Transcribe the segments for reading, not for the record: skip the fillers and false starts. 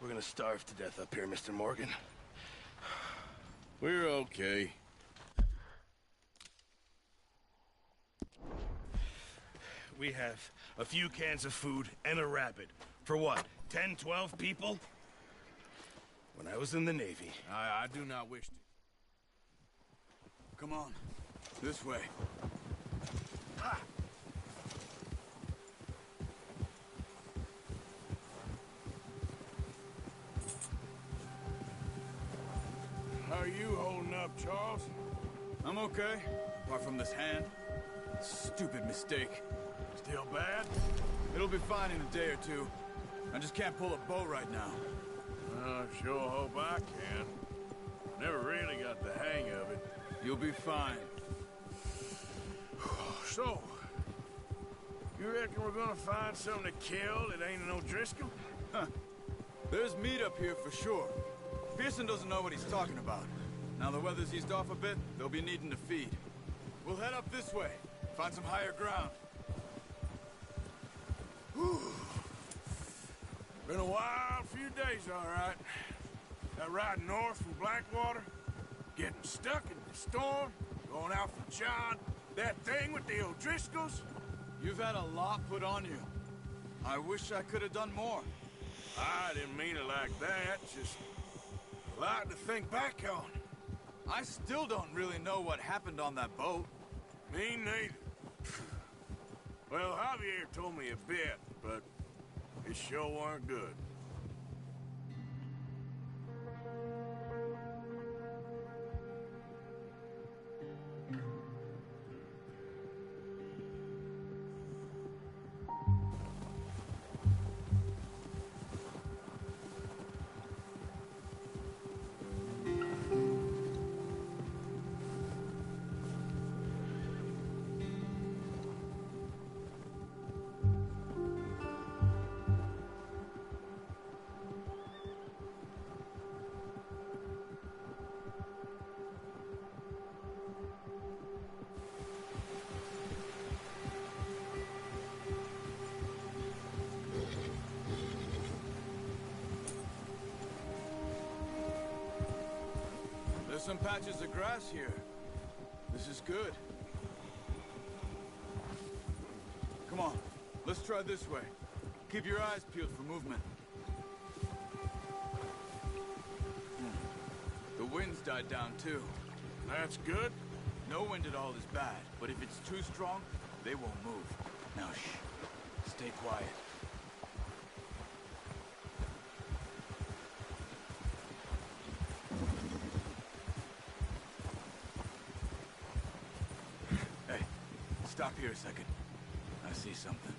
We're gonna starve to death up here, Mr. Morgan. We're okay. We have a few cans of food and a rabbit. For what, 10, 12 people? When I was in the Navy. I do not wish to. Come on. This way. Ha! How are you holding up, Charles? I'm okay, apart from this hand. Stupid mistake. Still bad? It'll be fine in a day or two. I just can't pull a bow right now. I sure hope I can. Never really got the hang of it. You'll be fine. So, you reckon we're gonna find something to kill that ain't an O'Driscoll? Huh. There's meat up here for sure. Pearson doesn't know what he's talking about. Now the weather's eased off a bit, they'll be needing to feed. We'll head up this way, find some higher ground. Whew. Been a wild few days, all right. That ride north from Blackwater, getting stuck in the storm, going out for John, that thing with the O'Driscolls. You've had a lot put on you. I wish I could have done more. I didn't mean it like that, just a lot to think back on. I still don't really know what happened on that boat. Me neither. Well, Javier told me a bit, but it sure weren't good. There's some patches of grass here. This is good. Come on, let's try this way. Keep your eyes peeled for movement. The wind's died down too. That's good. No wind at all is bad, but if it's too strong, they won't move. Now shh, stay quiet. Hey, stop here a second. I see something.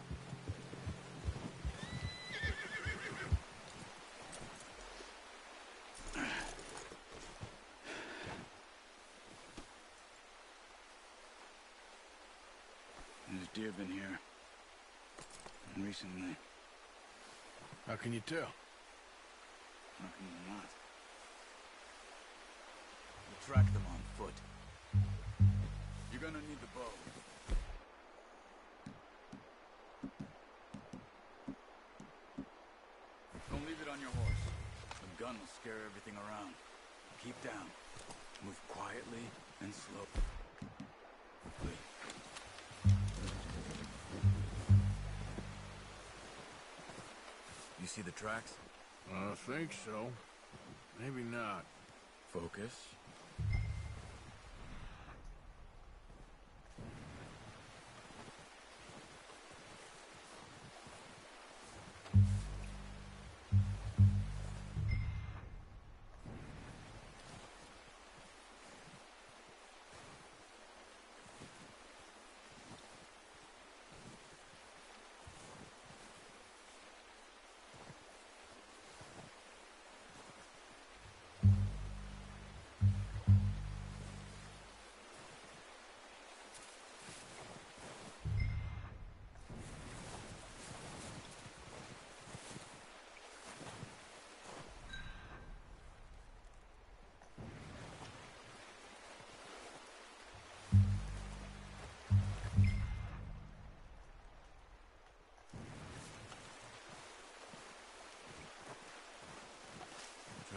There's deer been here. Recently. How can you tell? How can you not? We'll track them on foot. You're gonna need the bow. Don't leave it on your horse. The gun will scare everything around. Keep down. Move quietly and slowly. You see the tracks? I think so. Maybe not. Focus.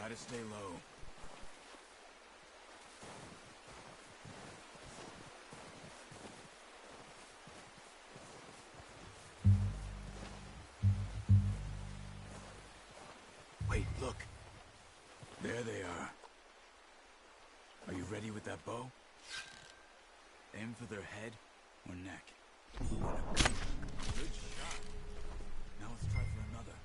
Try to stay low. Wait, look. There they are. Are you ready with that bow? Aim for their head or neck. Good shot. Now let's try for another.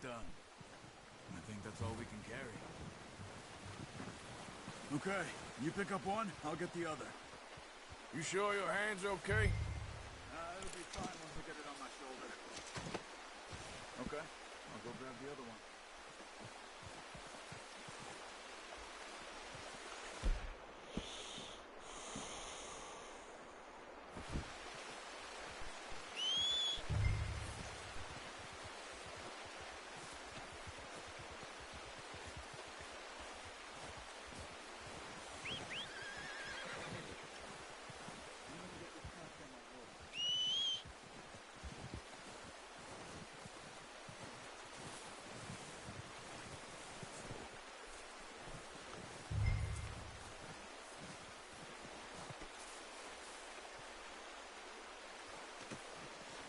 Done. I think that's all we can carry. Okay, you pick up one, I'll get the other. You sure your hand's okay? It'll be fine once I get it on my shoulder. Okay, I'll go grab the other one.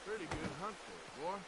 Pretty good hunt there, boy.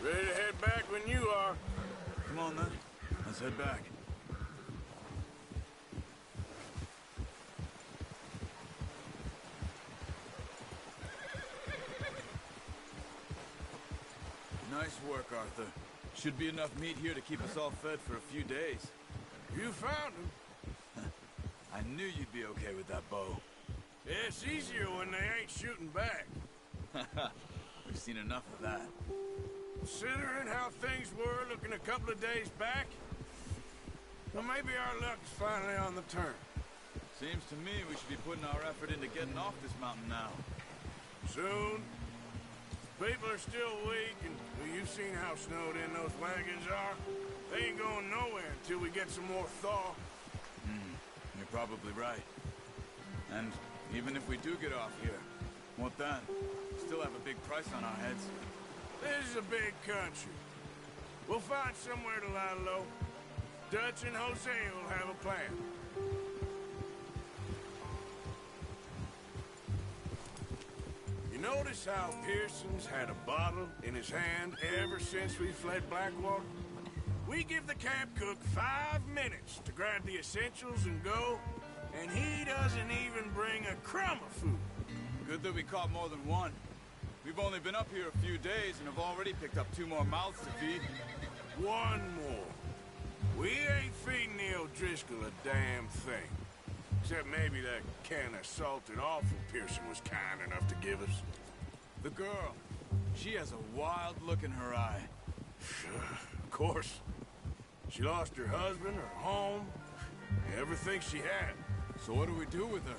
Ready to head back when you are. Come on, then. Let's head back. Nice work, Arthur. Should be enough meat here to keep us all fed for a few days. You found him. I knew you'd be okay with that bow. Yeah, it's easier when they ain't shooting back. We've seen enough of that. Considering how things were looking a couple of days back, well, maybe our luck is finally on the turn. Seems to me we should be putting our effort into getting off this mountain now. Soon. People are still weak, and well, you've seen how snowed in those wagons are. They ain't going nowhere until we get some more thaw. You're probably right. And even if we do get off here, what then? Still have a big price on our heads. This is a big country. We'll find somewhere to lie low. Dutch and Jose will have a plan. You notice how Pearson's had a bottle in his hand ever since we fled Blackwater? We give the camp cook 5 minutes to grab the essentials and go, and he doesn't even bring a crumb of food. Good that we caught more than one. We've only been up here a few days and have already picked up 2 more mouths to feed. One more. We ain't feeding the O'Driscoll a damn thing. Except maybe that can of salted offal Pearson was kind enough to give us. The girl. She has a wild look in her eye. Of course. She lost her husband, her home, everything she had. So what do we do with her?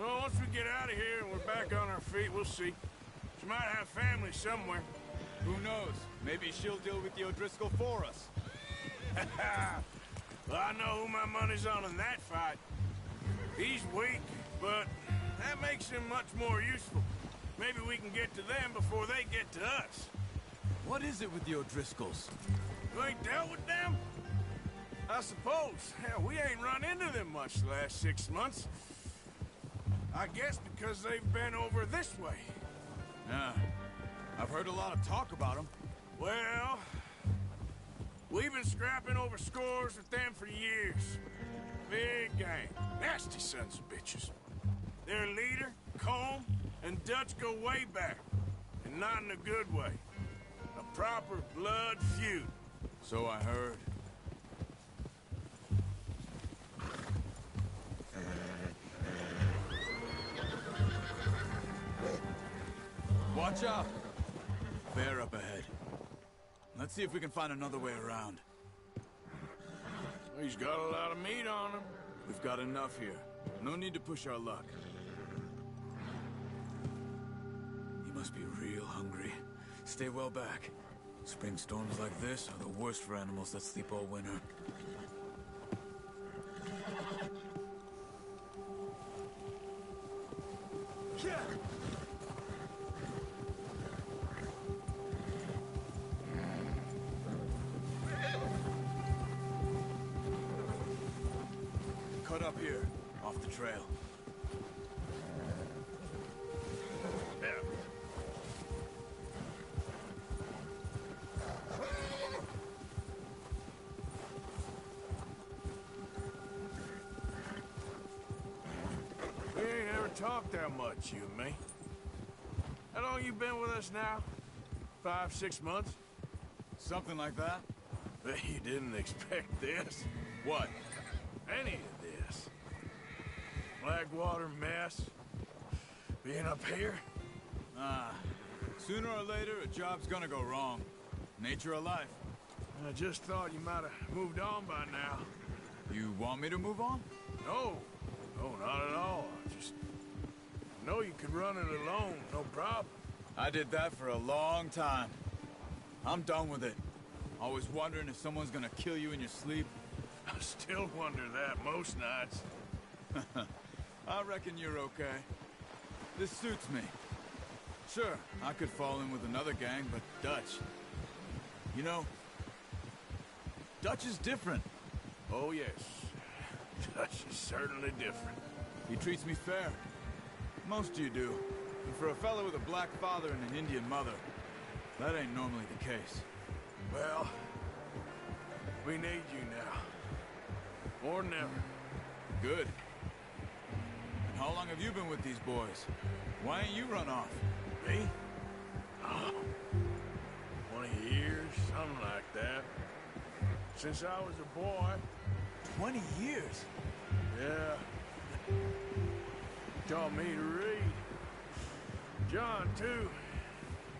Well, once we get out of here and we're back on our feet, we'll see. She might have family somewhere. Who knows? Maybe she'll deal with the O'Driscoll for us. Well, I know who my money's on in that fight. He's weak, but that makes him much more useful. Maybe we can get to them before they get to us. What is it with the O'Driscolls? You ain't dealt with them? I suppose. Hell, we ain't run into them much the last 6 months. I guess because they've been over this way. Yeah. I've heard a lot of talk about them. Well, we've been scrapping over scores with them for years. Big gang. Nasty sons of bitches. Their leader, Combe, and Dutch go way back. And not in a good way. A proper blood feud. So I heard. Watch out! Bear up ahead. Let's see if we can find another way around. He's got a lot of meat on him. We've got enough here. No need to push our luck. He must be real hungry. Stay well back. Spring storms like this are the worst for animals that sleep all winter. Cut up here, off the trail. Yeah. We ain't ever talked that much, you and me. How long you been with us now? 5, 6 months? Something like that? Bet you didn't expect this. What? Any of this. Blackwater mess. Being up here. Sooner or later, a job's gonna go wrong. Nature of life. I just thought you might have moved on by now. You want me to move on? No. No, not at all. I just know you could run it alone, no problem. I did that for a long time. I'm done with it. Always wondering if someone's gonna kill you in your sleep. I still wonder that most nights. I reckon you're okay. This suits me. Sure, I could fall in with another gang, but Dutch... You know, Dutch is different. Oh, yes. Dutch is certainly different. He treats me fair. Most of you do. And for a fellow with a black father and an Indian mother, that ain't normally the case. Well, we need you now. More than ever. Good. And how long have you been with these boys? Why ain't you run off? Me? Oh, 20 years, something like that. Since I was a boy. 20 years? Yeah. Taught me to read. John, too.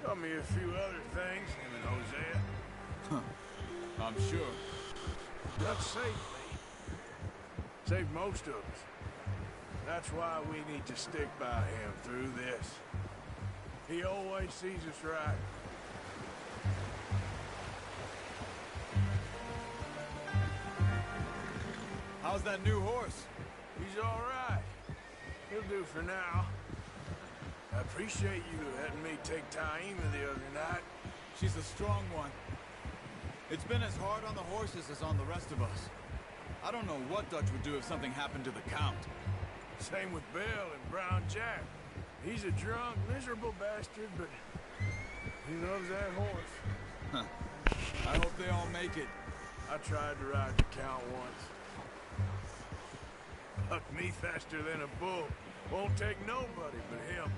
Taught me a few other things, him and Hosea. I'm sure. Not saved me. Saved most of us. That's why we need to stick by him through this. He always sees us right. How's that new horse? He's all right. He'll do for now. I appreciate you letting me take Taima the other night. She's a strong one. It's been as hard on the horses as on the rest of us. I don't know what Dutch would do if something happened to the Count. Same with Bill and Brown Jack. He's a drunk, miserable bastard, but he loves that horse. Huh. I hope they all make it. I tried to ride the Count once. Bucked me faster than a bull. Won't take nobody but him.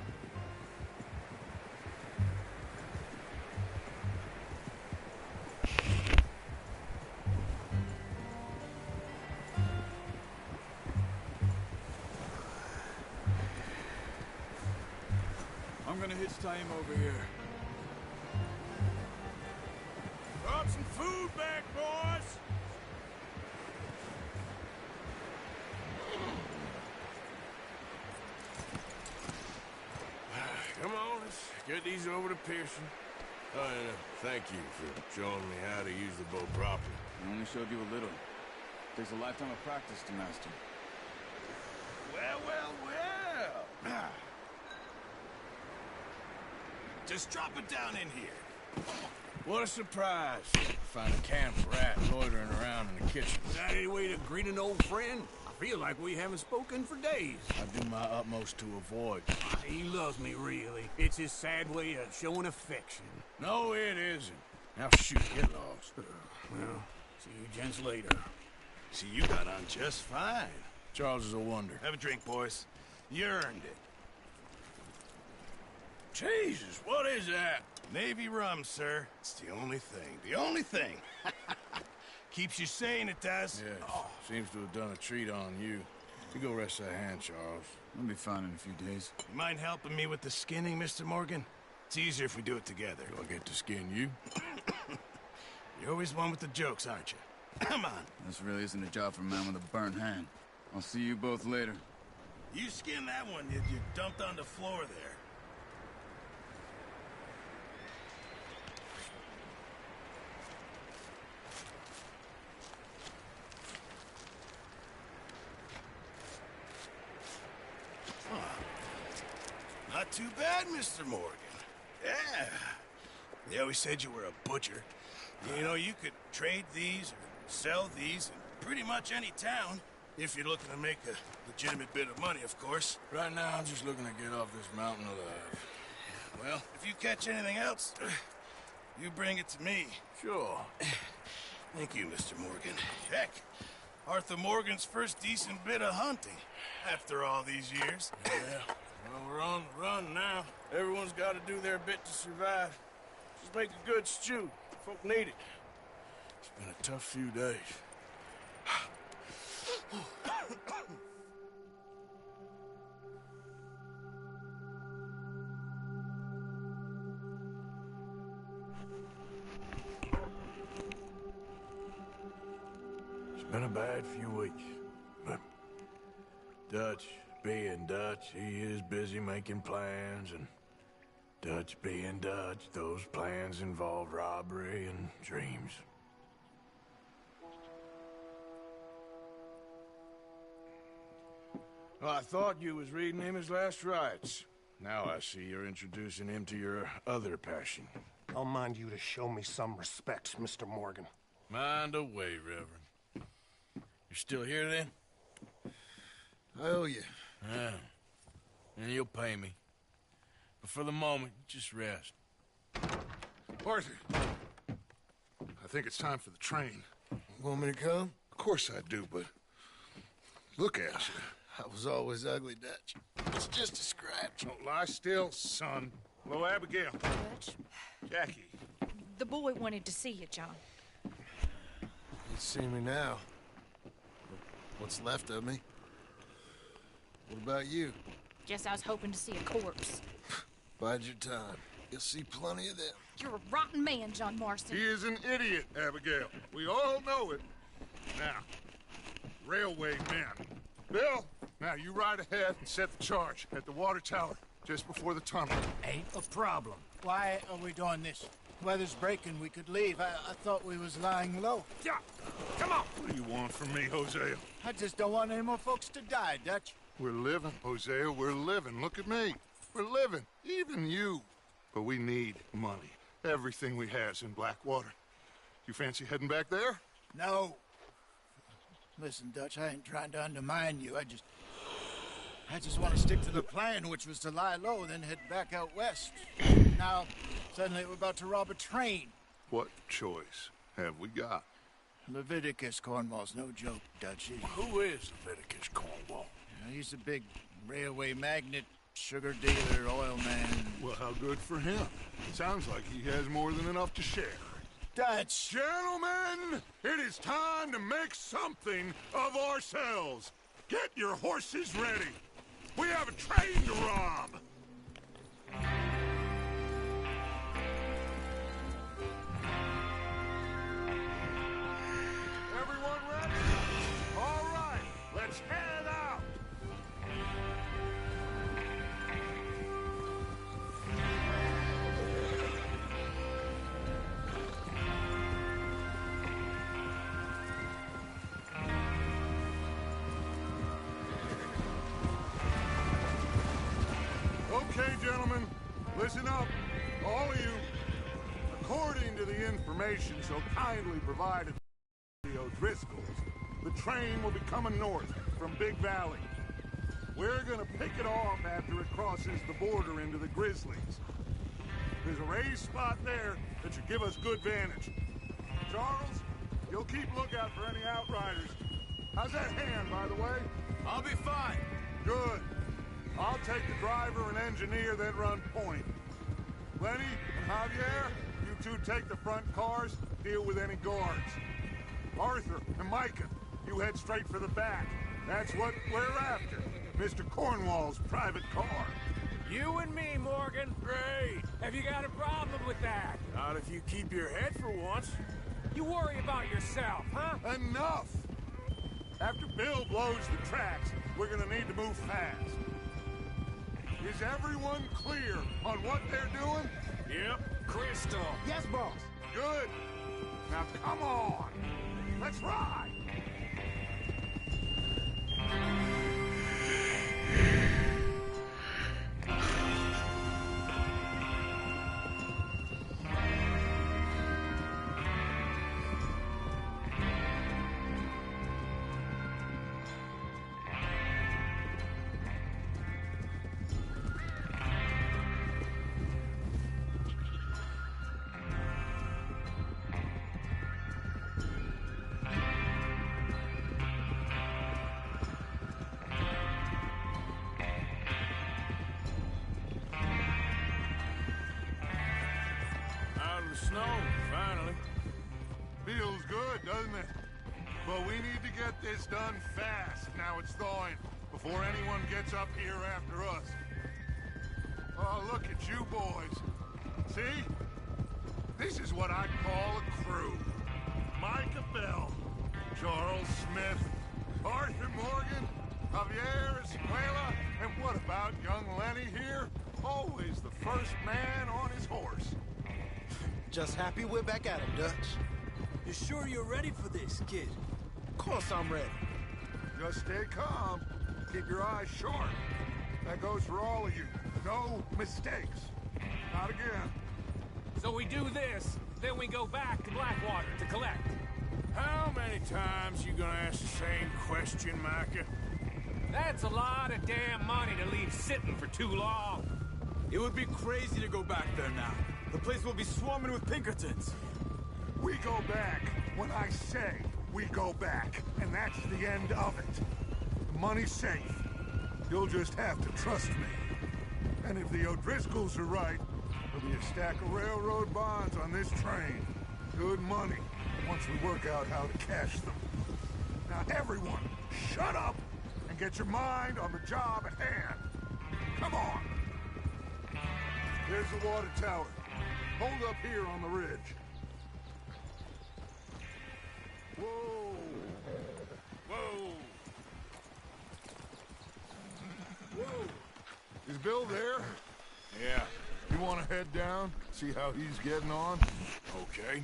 I'm gonna hitch Taima over here. Brought some food back, boys! Come on, let's get these over to Pearson. Oh, and thank you for showing me how to use the bow properly. I only showed you a little. Takes a lifetime of practice to master. Well, well, well. Just drop it down in here. What a surprise. Find a can of rat loitering around in the kitchen. Is that any way to greet an old friend? I feel like we haven't spoken for days. I do my utmost to avoid. He loves me, really. It's his sad way of showing affection. No, it isn't. Now shoot, get lost. Well, see you gents later. See, you got on just fine. Charles is a wonder. Have a drink, boys. You earned it. Jesus, what is that? Navy rum, sir. It's the only thing. The only thing. Keeps you sane, it does. Yes, seems to have done a treat on you. You go rest that hand, Charles. I'll be fine in a few days. You mind helping me with the skinning, Mr. Morgan? It's easier if we do it together. Do I get to skin you? You're always one with the jokes, aren't you? Come on. This really isn't a job for a man with a burnt hand. I'll see you both later. You skin that one you dumped on the floor there. Not too bad, Mr. Morgan. Yeah. They always said you were a butcher. You know, you could trade these or sell these in pretty much any town, if you're looking to make a legitimate bit of money, of course. Right now, I'm just looking to get off this mountain alive. Well, if you catch anything else, you bring it to me. Sure. Thank you, Mr. Morgan. Heck, Arthur Morgan's first decent bit of hunting, after all these years. Yeah. Well, we're on the run now. Everyone's got to do their bit to survive. Just make a good stew. Folk need it. It's been a tough few days. It's been a bad few weeks, but Dutch being Dutch, he is busy making plans, and Dutch being Dutch, those plans involve robbery and dreams. Well, I thought you was reading him his last rites. Now I see you're introducing him to your other passion. I'll mind you to show me some respect, Mr. Morgan. Mind away, Reverend. You're still here, then? I owe you. Yeah. And you'll pay me. But for the moment, just rest. Arthur, I think it's time for the train. Want me to come? Of course I do, but look at you. I was always ugly, Dutch. It's just a scratch. Don't lie still, son. Hello, Abigail. Dutch, Jackie. the boy wanted to see you, John. You see me now. What's left of me? What about you? Guess I was hoping to see a corpse. Bide your time. You'll see plenty of them. You're a rotten man, John Marston. He is an idiot, Abigail. We all know it. Now, railway men. Bill, now you ride ahead and set the charge at the water tower just before the tunnel. Ain't a problem. Why are we doing this? Weather's breaking. We could leave. I thought we was lying low. Yeah, come on. What do you want from me, Hosea? I just don't want any more folks to die, Dutch. We're living, Hosea. We're living. Look at me. We're living. Even you. But we need money. Everything we has in Blackwater. You fancy heading back there? No. Listen, Dutch, I ain't trying to undermine you. I just want to stick to the plan, which was to lie low, then head back out west. Now, suddenly we're about to rob a train. What choice have we got? Leviticus Cornwall's no joke, Dutch. Who is Leviticus Cornwall? He's a big railway magnate, sugar dealer, oil man. Well, how good for him. Sounds like he has more than enough to share. Dutch! Gentlemen, it is time to make something of ourselves. Get your horses ready. We have a train to rob. Everyone ready? All right, let's head out. Okay, gentlemen, listen up, all of you. According to the information so kindly provided by the O'Driscolls, the train will be coming north from Big Valley. We're gonna pick it off after it crosses the border into the Grizzlies. There's a raised spot there that should give us good vantage. Charles, you'll keep lookout for any outriders. How's that hand, by the way? I'll be fine. Good. I'll take the driver and engineer that run point. Lenny and Javier, you two take the front cars, deal with any guards. Arthur and Micah, you head straight for the back. That's what we're after. Mr. Cornwall's private car. You and me, Morgan. Great. Have you got a problem with that? Not if you keep your head for once. You worry about yourself, huh? Enough! After Bill blows the tracks, we're gonna need to move fast. Is everyone clear on what they're doing? Yep. Crystal. Yes, boss. Good. Now come on. Let's ride. Snow, finally. Feels good, doesn't it? But we need to get this done fast, now it's thawing, before anyone gets up here after us. Oh, look at you boys. See? This is what I call a crew. Micah Bell, Charles Smith, Arthur Morgan, Javier Escuela, and what about young Lenny here? Always the first man on his horse. Just happy we're back at him, Dutch. You sure you're ready for this, kid? Of course I'm ready. Just stay calm. Keep your eyes sharp. That goes for all of you. No mistakes. Not again. So we do this, then we go back to Blackwater to collect. How many times you gonna ask the same question, Micah? That's a lot of damn money to leave sitting for too long. It would be crazy to go back there now. The place will be swarming with Pinkertons. We go back when I say we go back, and that's the end of it. The money's safe. You'll just have to trust me. And if the O'Driscolls are right, there'll be a stack of railroad bonds on this train. Good money, once we work out how to cash them. Now everyone, shut up and get your mind on the job at hand. Come on. There's the water tower. Hold up here on the ridge. Whoa. Whoa. Whoa. Is Bill there? Yeah. You want to head down, see how he's getting on? Okay.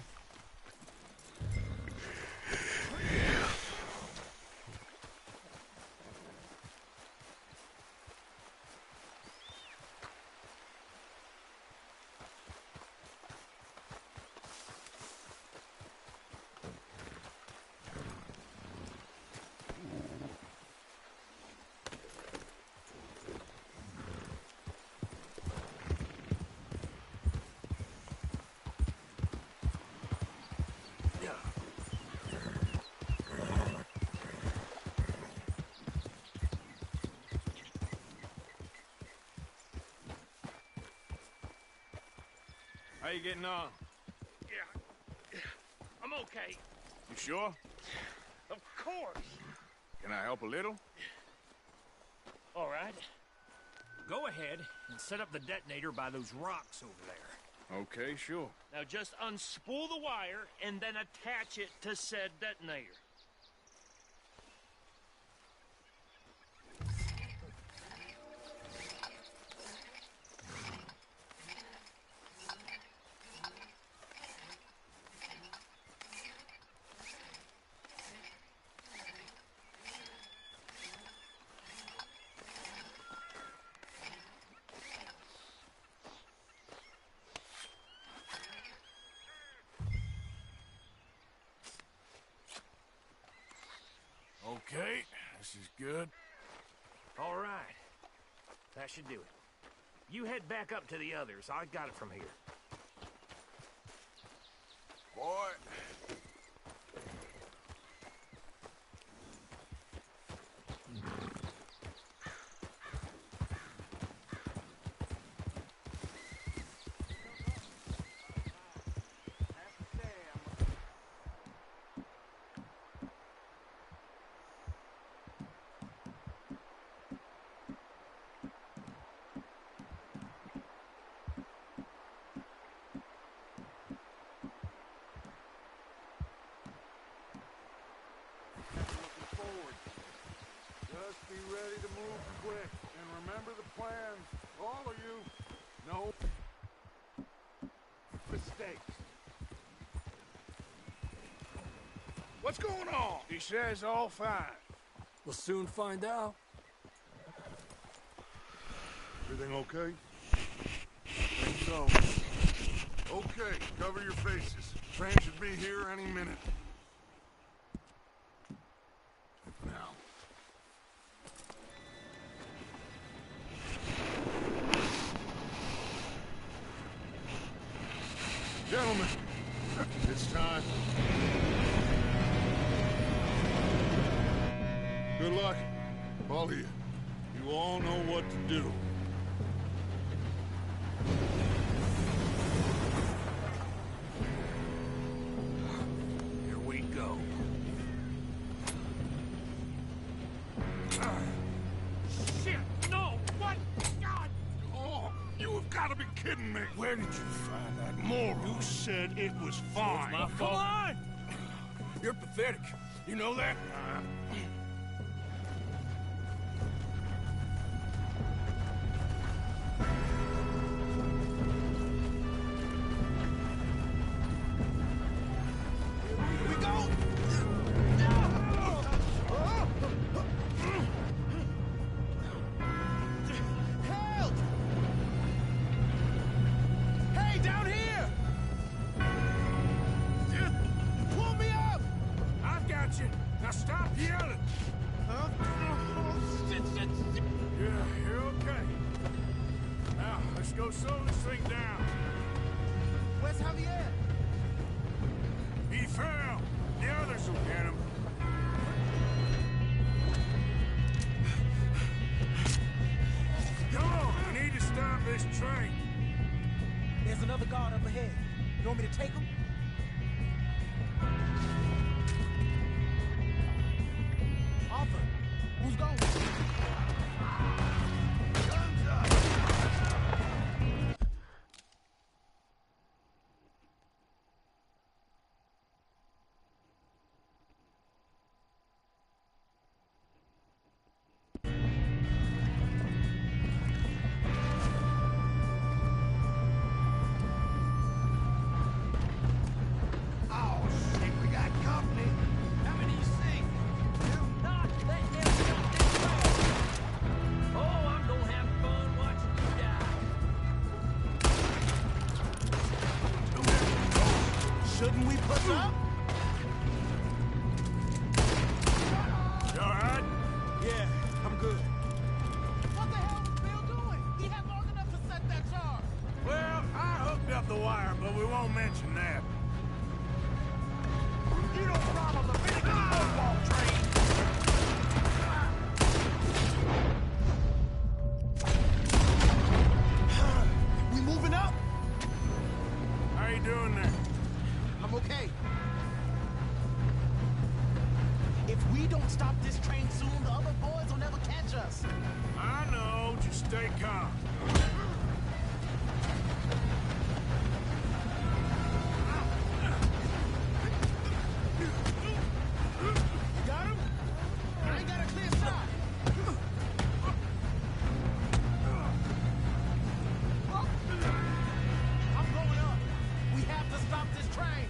How you getting on? Yeah, I'm okay. You sure? Of course. Can I help a little? All right. Go ahead and set up the detonator by those rocks over there. Okay, sure. Now just unspool the wire and then attach it to said detonator. Okay, this is good. All right. That should do it. You head back up to the others. I got it from here. Boy. Just be ready to move quick, and remember the plans. All of you. No mistakes. What's going on? He says all fine. We'll soon find out. Everything okay? I think so. Okay, cover your faces. Train should be here any minute. Now. Gentlemen, it's time. Good luck, all of you. You all know what to do. Here we go. Shit! No! What? God! Oh, you have got to be kidding me. Where did you find that moron? You said it was fine. My fault. Come on! You're pathetic. You know that? Now stop yelling! Yeah, you're okay. Now, let's go slow this thing down. Where's Javier? He fell. The others will get him. Come on, we need to stop this train. There's another guard up ahead. You want me to take him? Arthur, who's going? Stay calm. Got him? I ain't got a clear shot. I'm going up. We have to stop this train.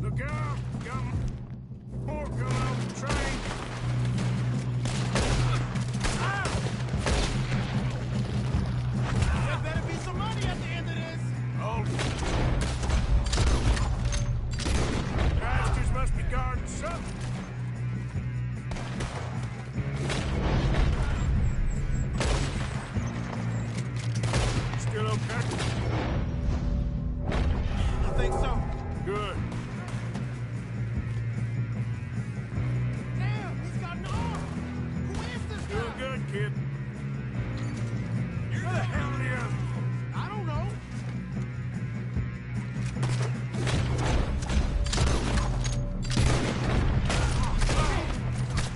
Look out! Got more coming off the train. There better be some money at the end of this. Hold it. Bastards must be guarding something. Still okay? I think so. Good. Damn, he's got an arm. Who is this Doing guy? good, kid. Where the hell are the others? I don't know.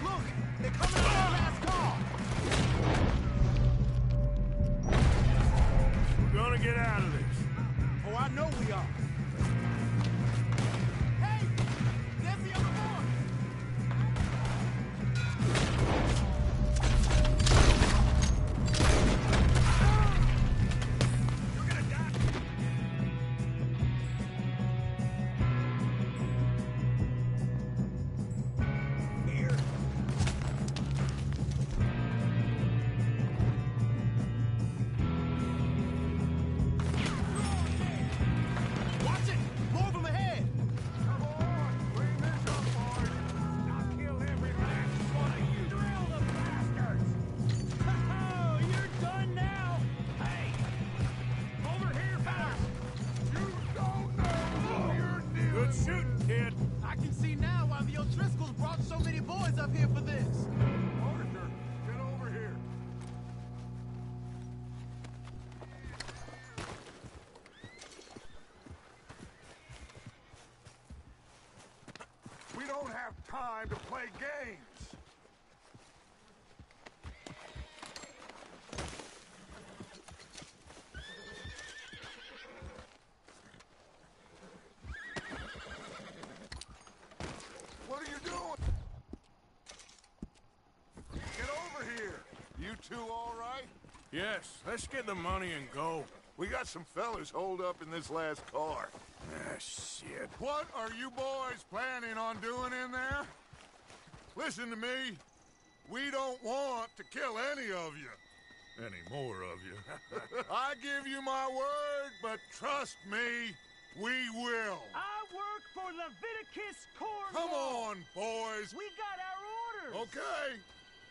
Look, they're coming out of the last car. We're gonna get out of this. Oh, I know we are. Hey, there's the other boy. You're gonna die. Here. Watch it. More of them ahead. Come on, clean this up, boys. I'll kill every last one of you. Drill the bastards. Oh, you're done now. Hey! Over here, fellas! You don't know who you're dealing Good with. shooting, kid. I can see now why the O'Driscolls brought so many boys up here for this. Arthur, get over here. We don't have time to play games. What are you doing? Get over here. You two all right? Yes, let's get the money and go. We got some fellas holed up in this last car. Ah, shit. What are you boys planning on doing in there? Listen to me. We don't want to kill any of you. Any more of you. I give you my word, but trust me, we will. I work for Leviticus Cornwall! Come on, boys. We got our orders! Okay.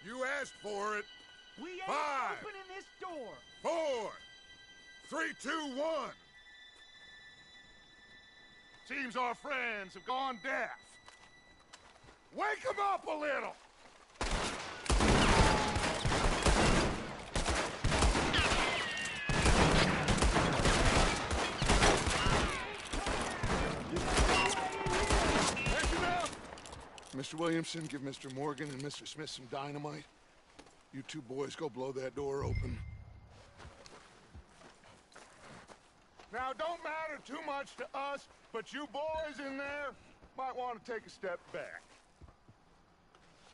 You asked for it. We ain't 5, opening this door! 4, 3, 2, 1. Seems our friends have gone deaf. Wake them up a little. That's enough. Mr. Williamson, give Mr. Morgan and Mr. Smith some dynamite. You two boys go blow that door open. Now, don't matter too much to us, but you boys in there might want to take a step back.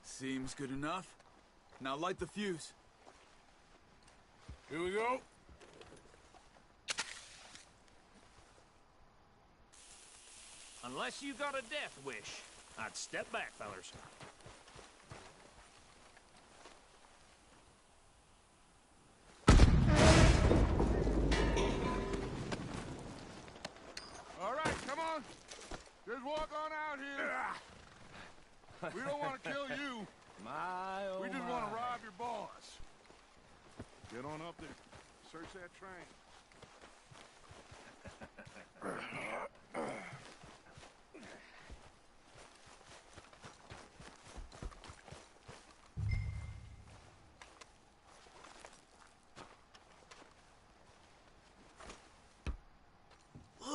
Seems good enough. Now light the fuse. Here we go. Unless you got a death wish, I'd step back, fellers. All right, come on. Just walk on out here. We don't want to kill you. My, oh We just my. want to rob your boss. Get on up there. Search that train.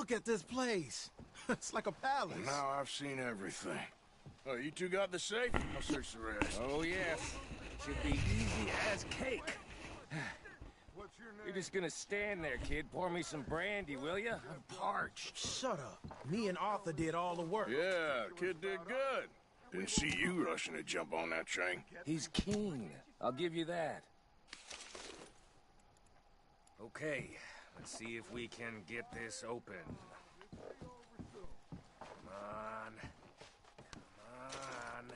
Look at this place. It's like a palace. Well, now I've seen everything. Oh, you two got the safe? I'll search the rest. Oh, yes. Should be easy as cake. What's your name? You're just gonna stand there, kid. Pour me some brandy, will ya? I'm parched. Shut up. Me and Arthur did all the work. Yeah, kid did good. Didn't see you rushing to jump on that train. He's keen. I'll give you that. Okay, let's see if we can get this open. Come on. Come on.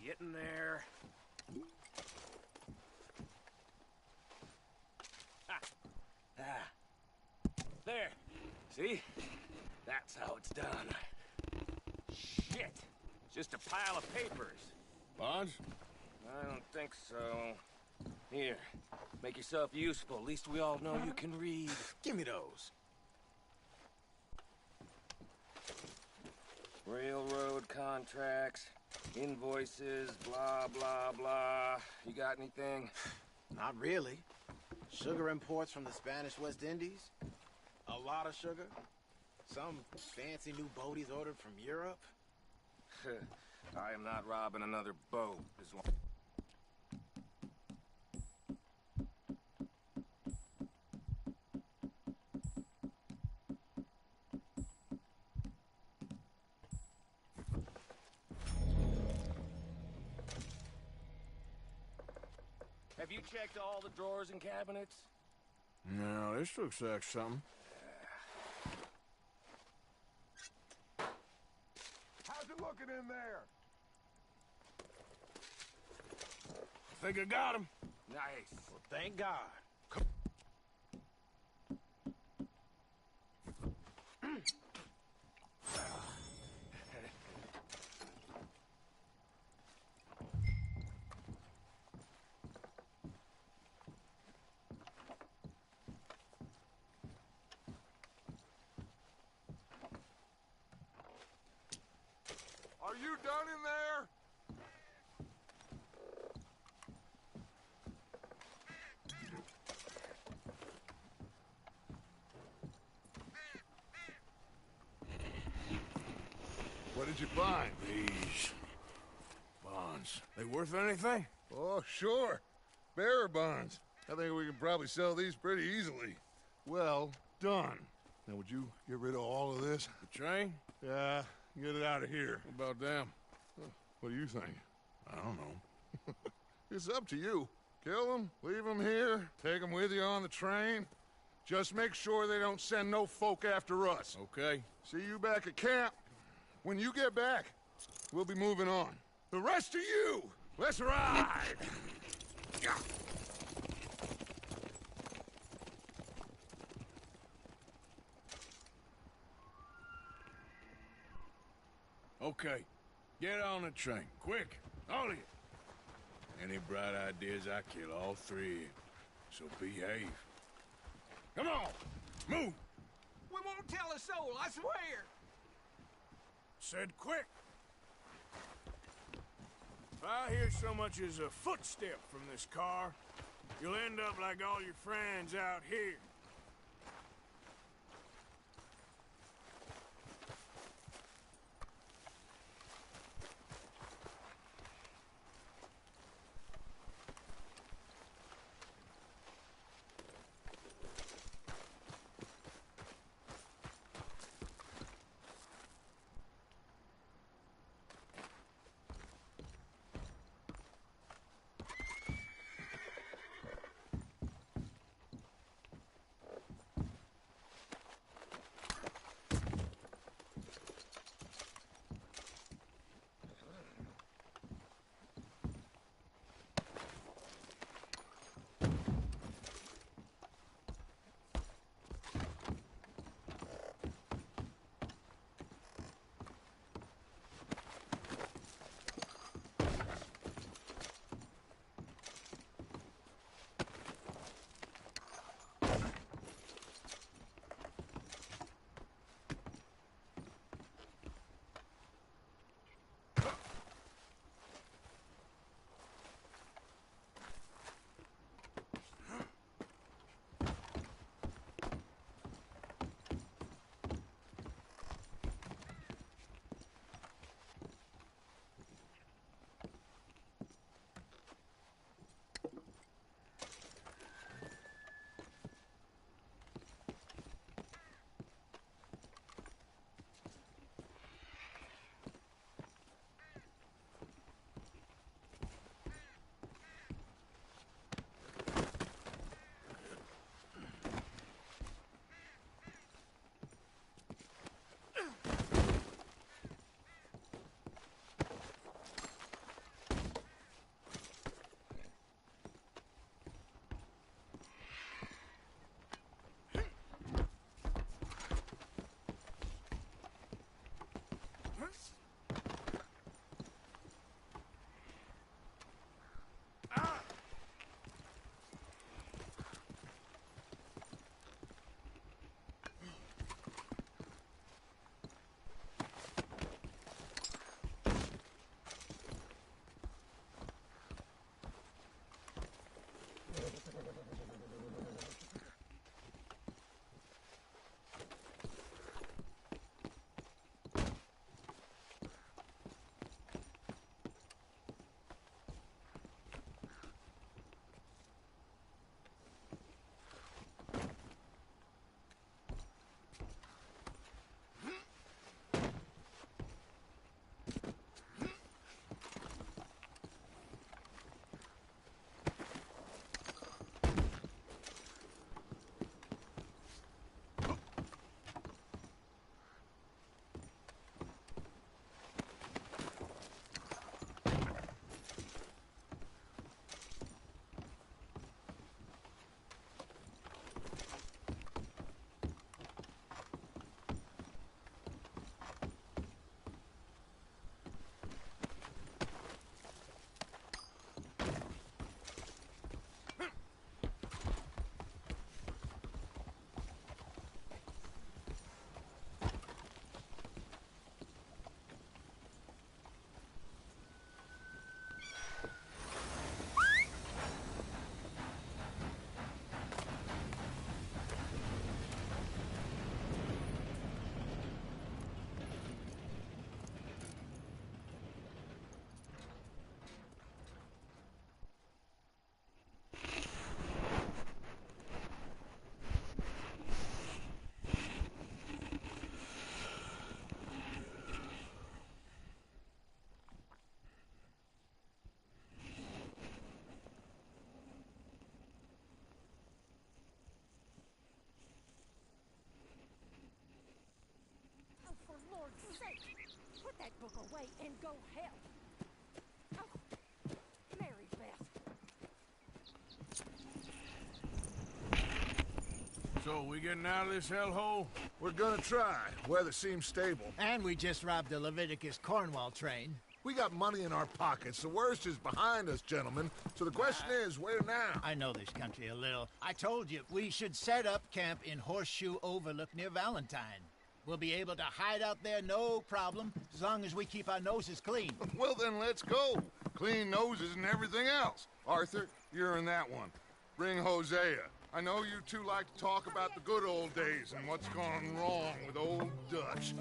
Get in there. There. See? That's how it's done. Shit. Just a pile of papers. Bonds? I don't think so. Here. Make yourself useful. At least we all know you can read. Give me those. Railroad contracts, invoices, blah, blah, blah. You got anything? Not really. Sugar imports from the Spanish West Indies. A lot of sugar. Some fancy new boat he's ordered from Europe. I am not robbing another boat. As long... Have you checked all the drawers and cabinets? No, this looks like something. How's it looking in there? Think I got him. Nice. Well, thank God. Are you done in there? What did you find? These bonds. They worth anything? Oh, sure. Bearer bonds. I think we can probably sell these pretty easily. Well done. Now, would you get rid of all of this? The train? Yeah, get it out of here. What about them? What do you think? I don't know. It's up to you. Kill them, leave them here, take them with you on the train. Just make sure they don't send no folk after us. Okay. See you back at camp. When you get back, we'll be moving on. The rest of you, let's ride! Okay. Get on the train. Quick. All of you. Any bright ideas, I kill all three of you. So behave. Come on! Move! We won't tell a soul, I swear! Said quick. If I hear so much as a footstep from this car, you'll end up like all your friends out here. checkbook away and go help. Oh, Mary Beth. So, we getting out of this hellhole? We're gonna try. Weather seems stable. And we just robbed the Leviticus Cornwall train. We got money in our pockets. The worst is behind us, gentlemen. So the question is, where now? I know this country a little. I told you, we should set up camp in Horseshoe Overlook near Valentine. We'll be able to hide out there, no problem, as long as we keep our noses clean. Well, then let's go. Clean noses and everything else. Arthur, you're in that one. Bring Hosea. I know you two like to talk about the good old days and what's gone wrong with old Dutch.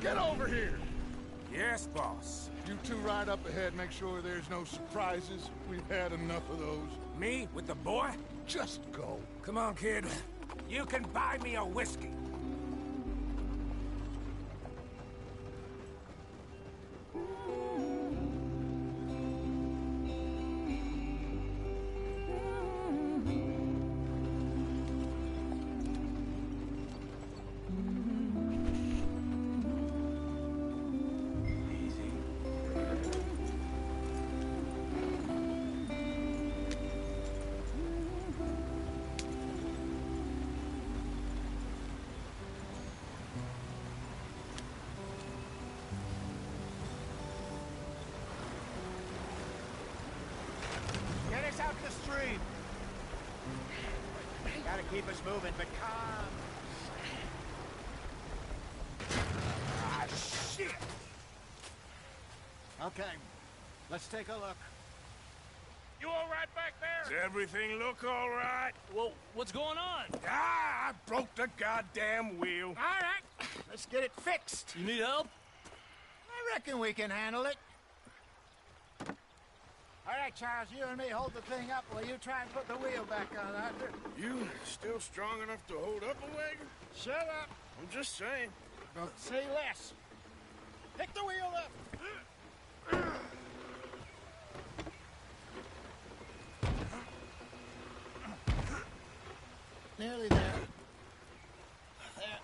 Get over here! Yes, boss. You two ride up ahead, make sure there's no surprises. We've had enough of those. Me? With the boy? Just go. Come on, kid. You can buy me a whiskey. Get us out the stream. Gotta keep us moving, but calm. Ah, shit! Okay, let's take a look. You all right back there? Does everything look all right? Well, what's going on? Ah, I broke the goddamn wheel. All right, let's get it fixed. You need help? I reckon we can handle it. All right, Charles, you and me hold the thing up while you try and put the wheel back on, Arthur. You still strong enough to hold up a wagon? Shut up. I'm just saying. Don't say less. Pick the wheel up. Nearly there. There.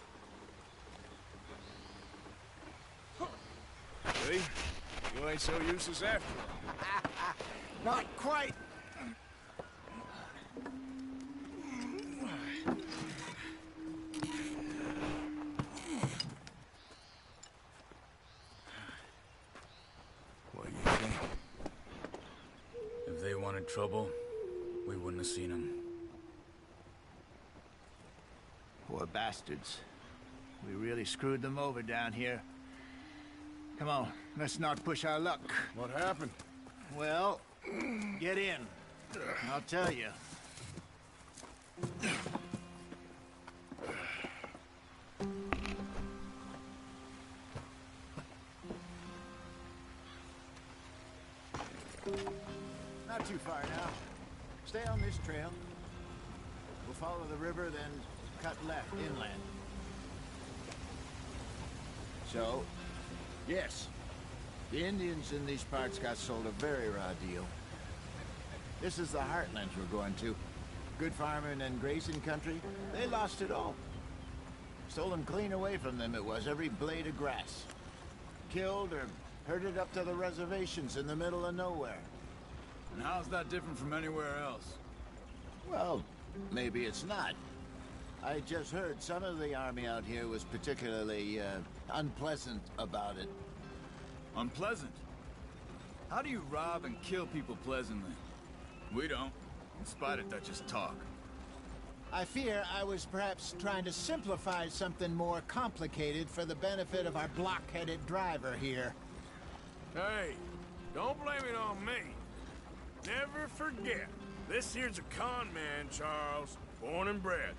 See? You ain't so useless after all. Not quite. What do you think? If they wanted trouble, we wouldn't have seen them. Poor bastards. We really screwed them over down here. Come on, let's not push our luck. What happened? Well, get in. I'll tell you. Not too far now. Stay on this trail. We'll follow the river, then cut left inland. So, yes, the Indians in these parts got sold a very raw deal. This is the heartlands we're going to. Good farming and grazing country, they lost it all. Stolen clean away from them it was, every blade of grass. Killed or herded up to the reservations in the middle of nowhere. And how's that different from anywhere else? Well, maybe it's not. I just heard some of the army out here was particularly, unpleasant about it. Unpleasant? How do you rob and kill people pleasantly? We don't, in spite of Dutch's talk. I fear I was perhaps trying to simplify something more complicated for the benefit of our blockheaded driver here. Hey, don't blame it on me. Never forget, this here's a con man, Charles, born and bred.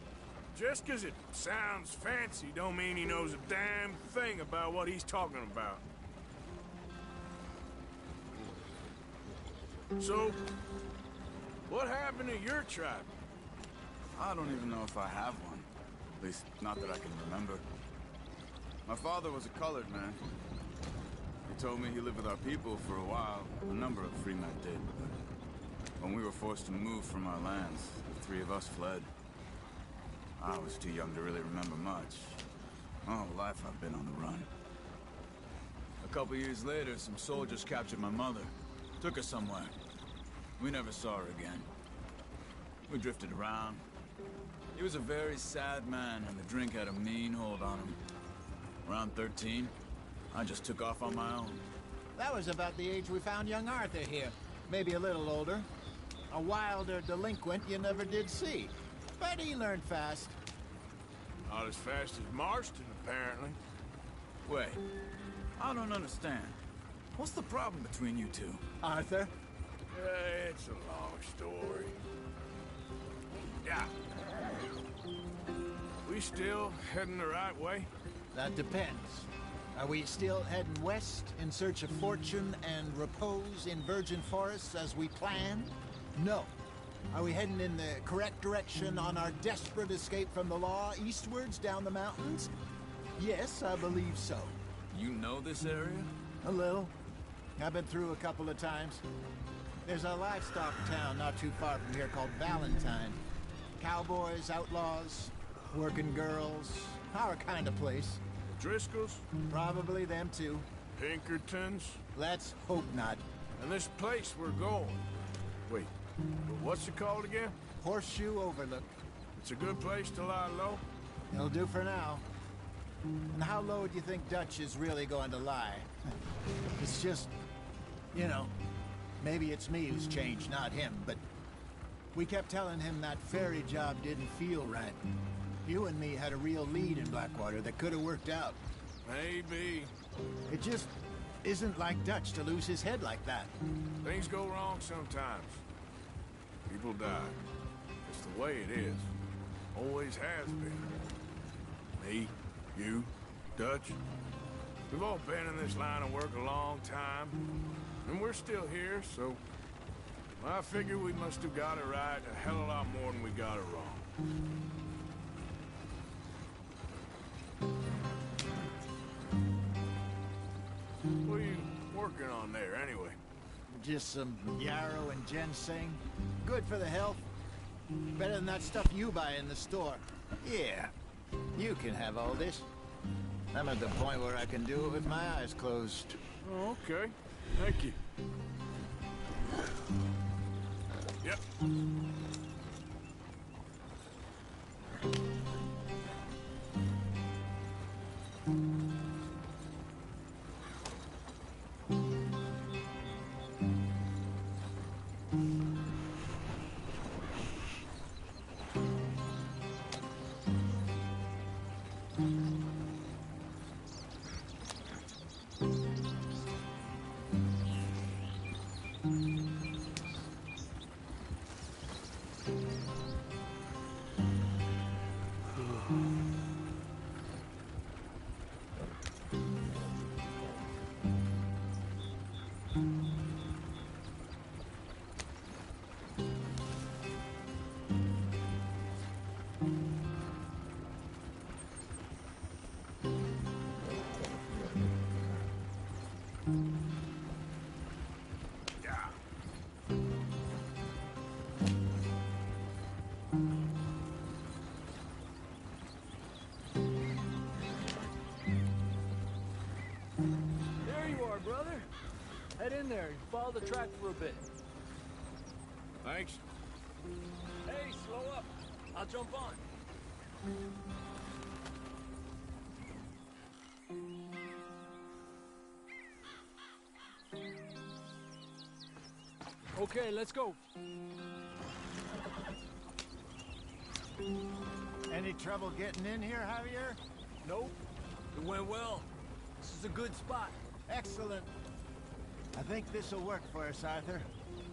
Just 'cause it sounds fancy don't mean he knows a damn thing about what he's talking about. So, what happened to your tribe? I don't even know if I have one. At least, not that I can remember. My father was a colored man. He told me he lived with our people for a while. A number of free men did. But when we were forced to move from our lands, the three of us fled. I was too young to really remember much. My whole life I've been on the run. A couple years later, some soldiers captured my mother. Took her somewhere. We never saw her again. We drifted around. He was a very sad man, and the drink had a mean hold on him. Around 13, I just took off on my own. That was about the age we found young Arthur here. Maybe a little older. A wilder delinquent you never did see. But he learned fast. Not as fast as Marston, apparently. Wait, I don't understand. What's the problem between you two? Arthur? It's a long story. Yeah. We still heading the right way? That depends. Are we still heading west in search of fortune and repose in virgin forests as we planned? No. Are we heading in the correct direction on our desperate escape from the law eastwards down the mountains? Yes, I believe so. You know this area? A little. I've been through a couple of times. There's a livestock town not too far from here called Valentine. Cowboys, outlaws, working girls, our kind of place. Driscolls? Probably them too. Pinkertons? Let's hope not. And this place we're going. Wait, what's it called again? Horseshoe Overlook. It's a good place to lie low? It'll do for now. And how low do you think Dutch is really going to lie? It's just, you know, maybe it's me who's changed, not him, but we kept telling him that ferry job didn't feel right. You and me had a real lead in Blackwater that could have worked out. Maybe. It just isn't like Dutch to lose his head like that. Things go wrong sometimes. People die. It's the way it is. Always has been. Me, you, Dutch. We've all been in this line of work a long time. And we're still here, so I figure we must have got it right a hell of a lot more than we got it wrong. What are you working on there, anyway? Just some yarrow and ginseng. Good for the health. Better than that stuff you buy in the store. Yeah, you can have all this. I'm at the point where I can do it with my eyes closed. Oh, okay. Thank you. Yep. Brother, head in there and follow the track for a bit. Thanks. Hey, slow up. I'll jump on. Okay, let's go. Any trouble getting in here, Javier? Nope. It went well. This is a good spot. Excellent. I think this will work for us, Arthur.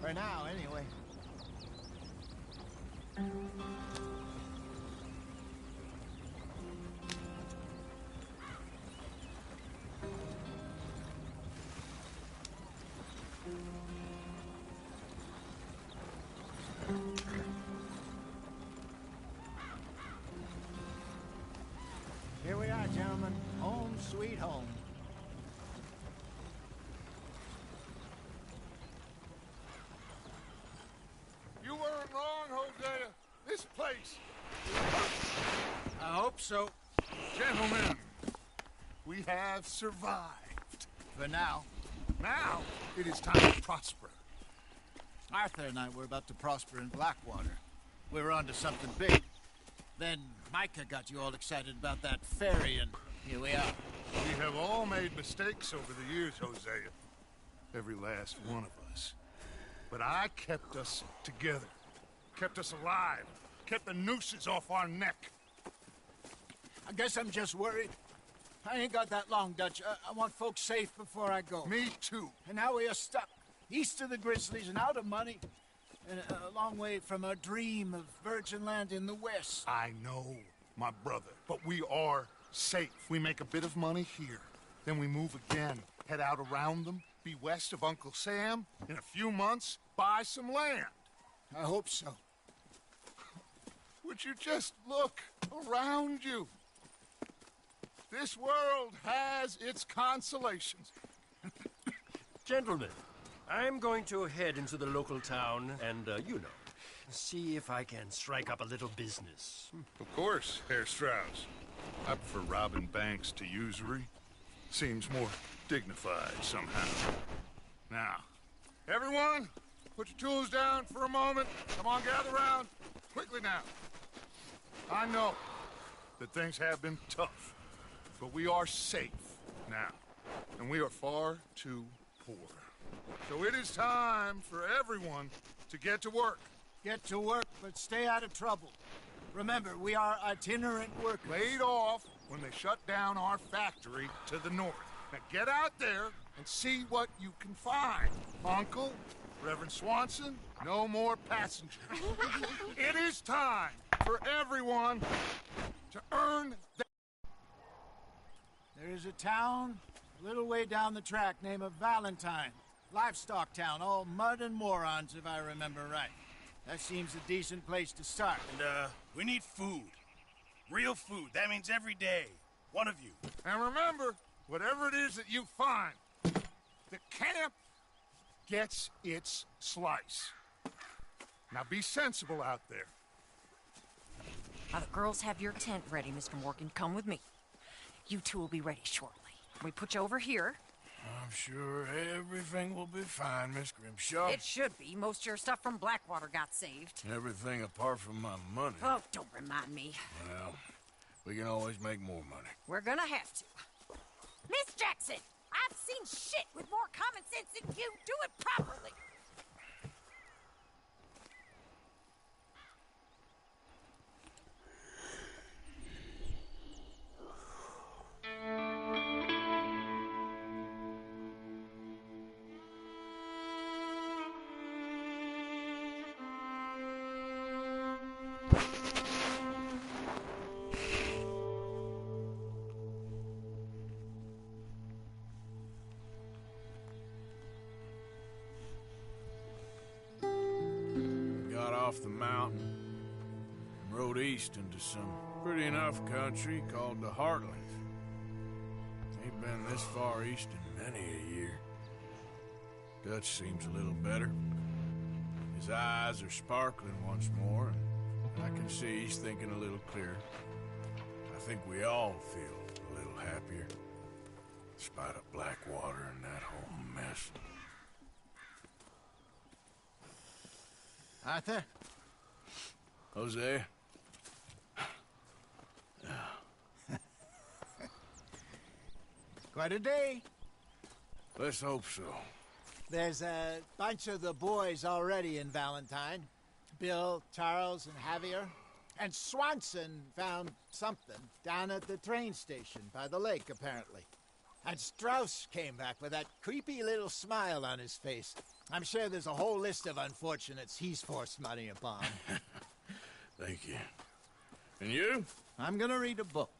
For now, anyway. Here we are, gentlemen. Home sweet home. You weren't wrong, Hosea. This place. I hope so. Gentlemen, we have survived. For now. Now, it is time to prosper. Arthur and I were about to prosper in Blackwater. We were onto something big. Then Micah got you all excited about that ferry, and here we are. We have all made mistakes over the years, Hosea. Every last one of us. But I kept us together. Kept us alive. Kept the nooses off our neck. I guess I'm just worried. I ain't got that long, Dutch. I want folks safe before I go. Me too. And now we are stuck. East of the Grizzlies and out of money. And a long way from our dream of virgin land in the west. I know, my brother. But we are safe. We make a bit of money here. Then we move again. Head out around them. Be west of Uncle Sam. In a few months, buy some land. I hope so. Would you just look around you? This world has its consolations. Gentlemen, I'm going to head into the local town and, see if I can strike up a little business. Of course, Herr Strauss. I prefer robbing banks to usury. Seems more dignified somehow. Now, everyone, put your tools down for a moment. Come on, gather round. Quickly now. I know that things have been tough, but we are safe now, and we are far too poor. So it is time for everyone to get to work. Get to work, but stay out of trouble. Remember, we are itinerant workers. Laid off when they shut down our factory to the north. Now get out there and see what you can find. Uncle, Reverend Swanson, no more passengers. It is time for everyone to earn their... There is a town a little way down the track named Valentine. Livestock town, all mud and morons, if I remember right. That seems a decent place to start. And, we need food. Real food. That means every day. One of you. And remember, whatever it is that you find, the camp gets its slice. Now be sensible out there. The girls have your tent ready, Mr. Morgan. Come with me. You two will be ready shortly. We put you over here. I'm sure everything will be fine, Miss Grimshaw. It should be. Most of your stuff from Blackwater got saved. Everything apart from my money. Oh, don't remind me. Well, we can always make more money. We're gonna have to. Miss Jackson, I've seen shit with more common sense than you. Do it properly. Off the mountain and rode east into some pretty enough country called the Heartlands. Ain't been this far east in many a year. Dutch seems a little better. His eyes are sparkling once more, and I can see he's thinking a little clearer. I think we all feel a little happier, in spite of Blackwater and that whole mess. Arthur? Jose? Quite a day. Let's hope so. There's a bunch of the boys already in Valentine. Bill, Charles, and Javier. And Swanson found something down at the train station by the lake, apparently. And Strauss came back with that creepy little smile on his face. I'm sure there's a whole list of unfortunates he's forced money upon. Thank you. And you? I'm gonna read a book.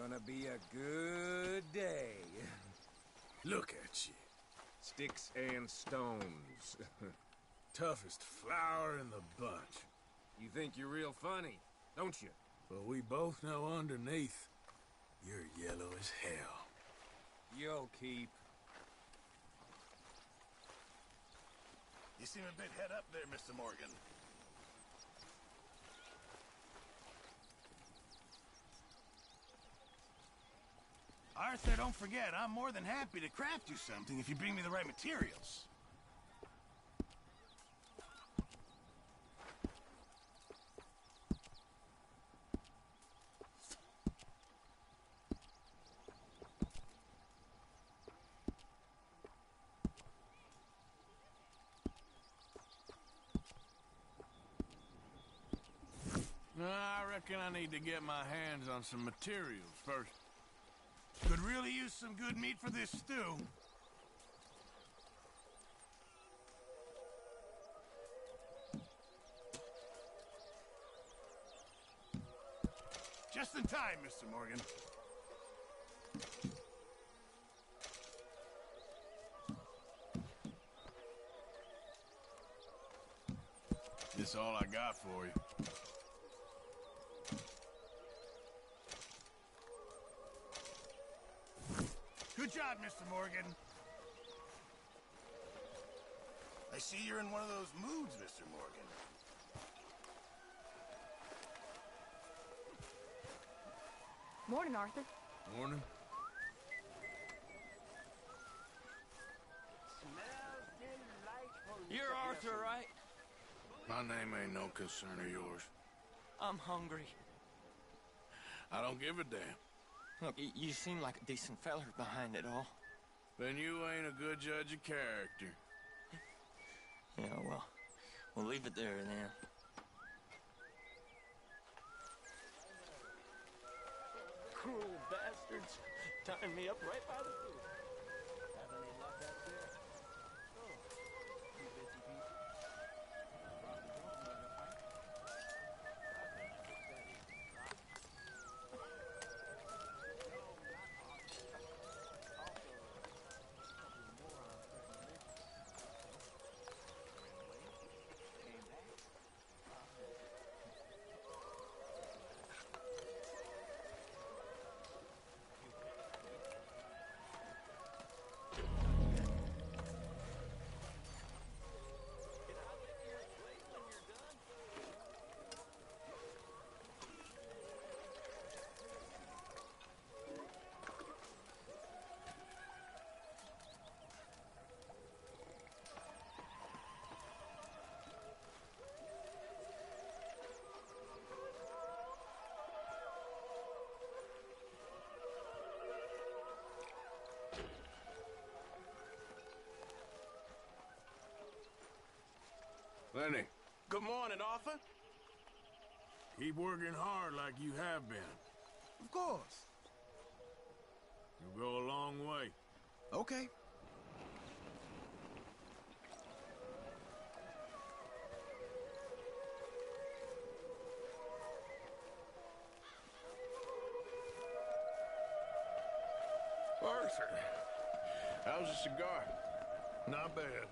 Gonna be a good day. Look at you. Sticks and stones. Toughest flower in the bunch. You think you're real funny, don't you? But we both know underneath, you're yellow as hell. Yo, Keep. You seem a bit head up there, Mr. Morgan. Arthur, don't forget, I'm more than happy to craft you something if you bring me the right materials. I reckon I need to get my hands on some materials first. Could really use some good meat for this stew. Just in time, Mr. Morgan. This all I got for you. Good job, Mr. Morgan. I see you're in one of those moods, Mr. Morgan. Morning, Arthur. Morning. You're Arthur, right? My name ain't no concern of yours. I'm hungry. I don't give a damn. Look, you seem like a decent feller behind it all. Then you ain't a good judge of character. Yeah, well, we'll leave it there then. Cruel bastards. Tying me up right by the foot. Having any luck out there? Oh, you bitsy piece. Lenny, Good morning, Arthur. keep working hard like you have been. Of course. You'll go a long way. Okay. Arthur, how's the cigar? Not bad.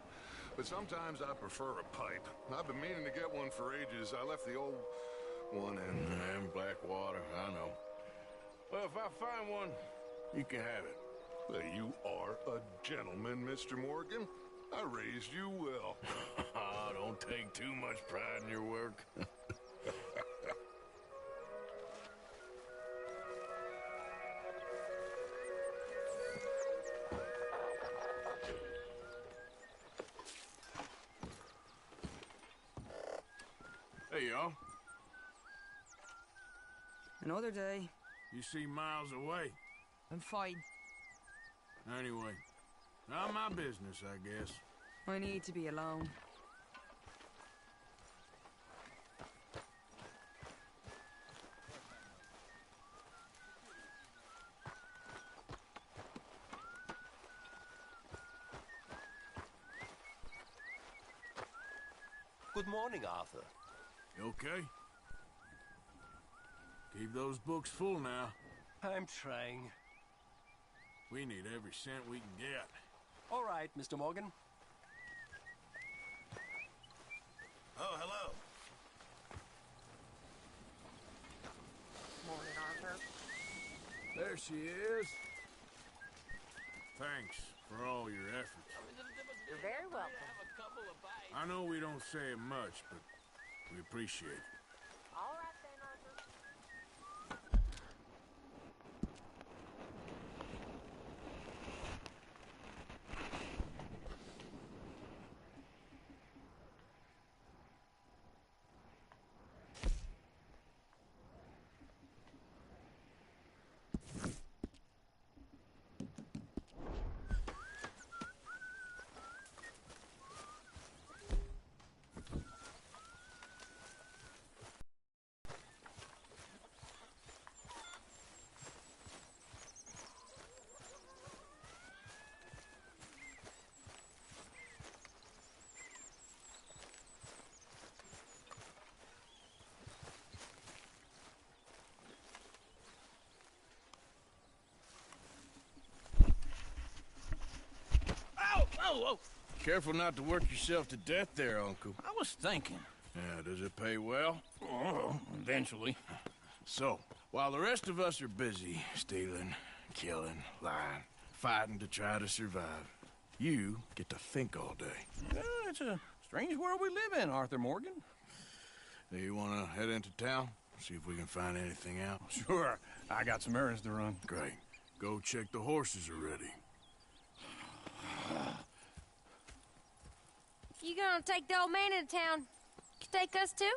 But sometimes I prefer a pipe. I've been meaning to get one for ages. I left the old one in Blackwater, I know. Well, if I find one, you can have it. Well, you are a gentleman, Mr. Morgan. I raised you well. Don't take too much pride in your work. Hey, y'all. Another day. You seem miles away. I'm fine. Anyway, not my business, I guess. I need to be alone. Good morning, Arthur. You okay? Keep those books full now. I'm trying. We need every cent we can get. All right, Mr. Morgan. Oh, hello. Morning, Arthur. There she is. Thanks for all your efforts. You're very welcome. I know we don't say it much, but we appreciate it. All right then, Arthur. Whoa! Careful not to work yourself to death there, Uncle. I was thinking. Yeah, does it pay well? Oh, eventually. So, while the rest of us are busy stealing, killing, lying, fighting to try to survive, you get to think all day. It's a strange world we live in, Arthur Morgan. Do you want to head into town? See if we can find anything out? Sure. I got some errands to run. Great. Go check the horses are ready. You gonna take the old man into town? You take us too?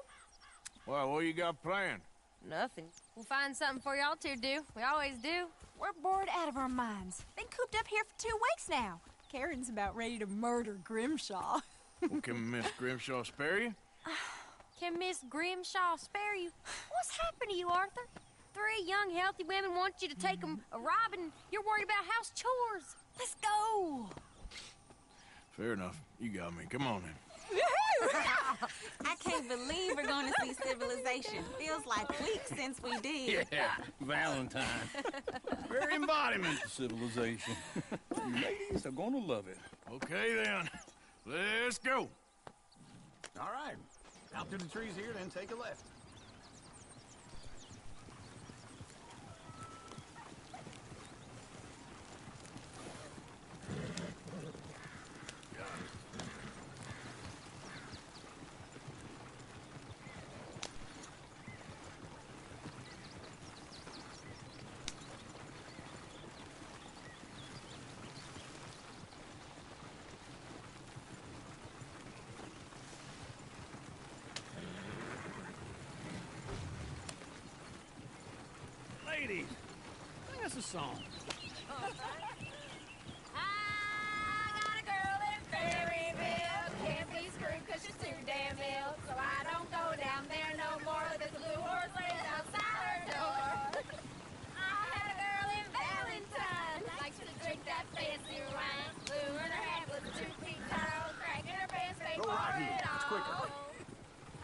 Well, what you got planned? Nothing. We'll find something for y'all to do. We always do. We're bored out of our minds. Been cooped up here for 2 weeks now. Karen's about ready to murder Grimshaw. Well, can Miss Grimshaw spare you? Can Miss Grimshaw spare you? What's happened to you, Arthur? 3 young, healthy women want you to take them a robbing. You're worried about house chores. Let's go. Fair enough. You got me. Come on then. I can't believe we're going to see civilization. Feels like weeks since we did. Yeah, Valentine. Very embodiment of civilization. Ladies are gonna love it. Okay then. Let's go. All right. Out through the trees here, then take a left. Ladies, sing us a song. I got a girl in Berryville. Can't be screwed 'cause she's too damn ill. So I don't go down there no more. There's a blue horse laying outside her door. I had a girl in Valentine. Likes to drink that fancy wine. Blue in her hat with 2 feet tall. Cracking her pants, pay Go for right here. it all. It's quicker.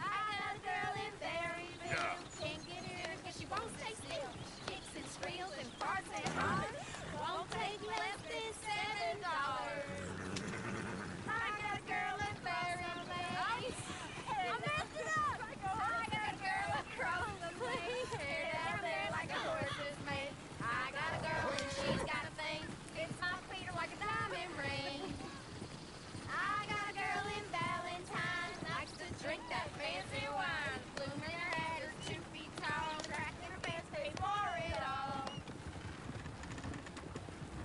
I got a girl in Berryville. Can't get her 'cause she won't stay still. She kicks and squeals and farts and hollers. Won't take less than $7. I got a girl in Berryville. I messed it up. I got a girl across the lane. Hair down there like a horse's mane. I got a girl and she's got a thing. It's my feet are like a diamond ring. I got a girl in Valentine. Likes to drink that fancy wine. Bloom in her hat is 2 feet tall. Cracking her pants, pay for it all.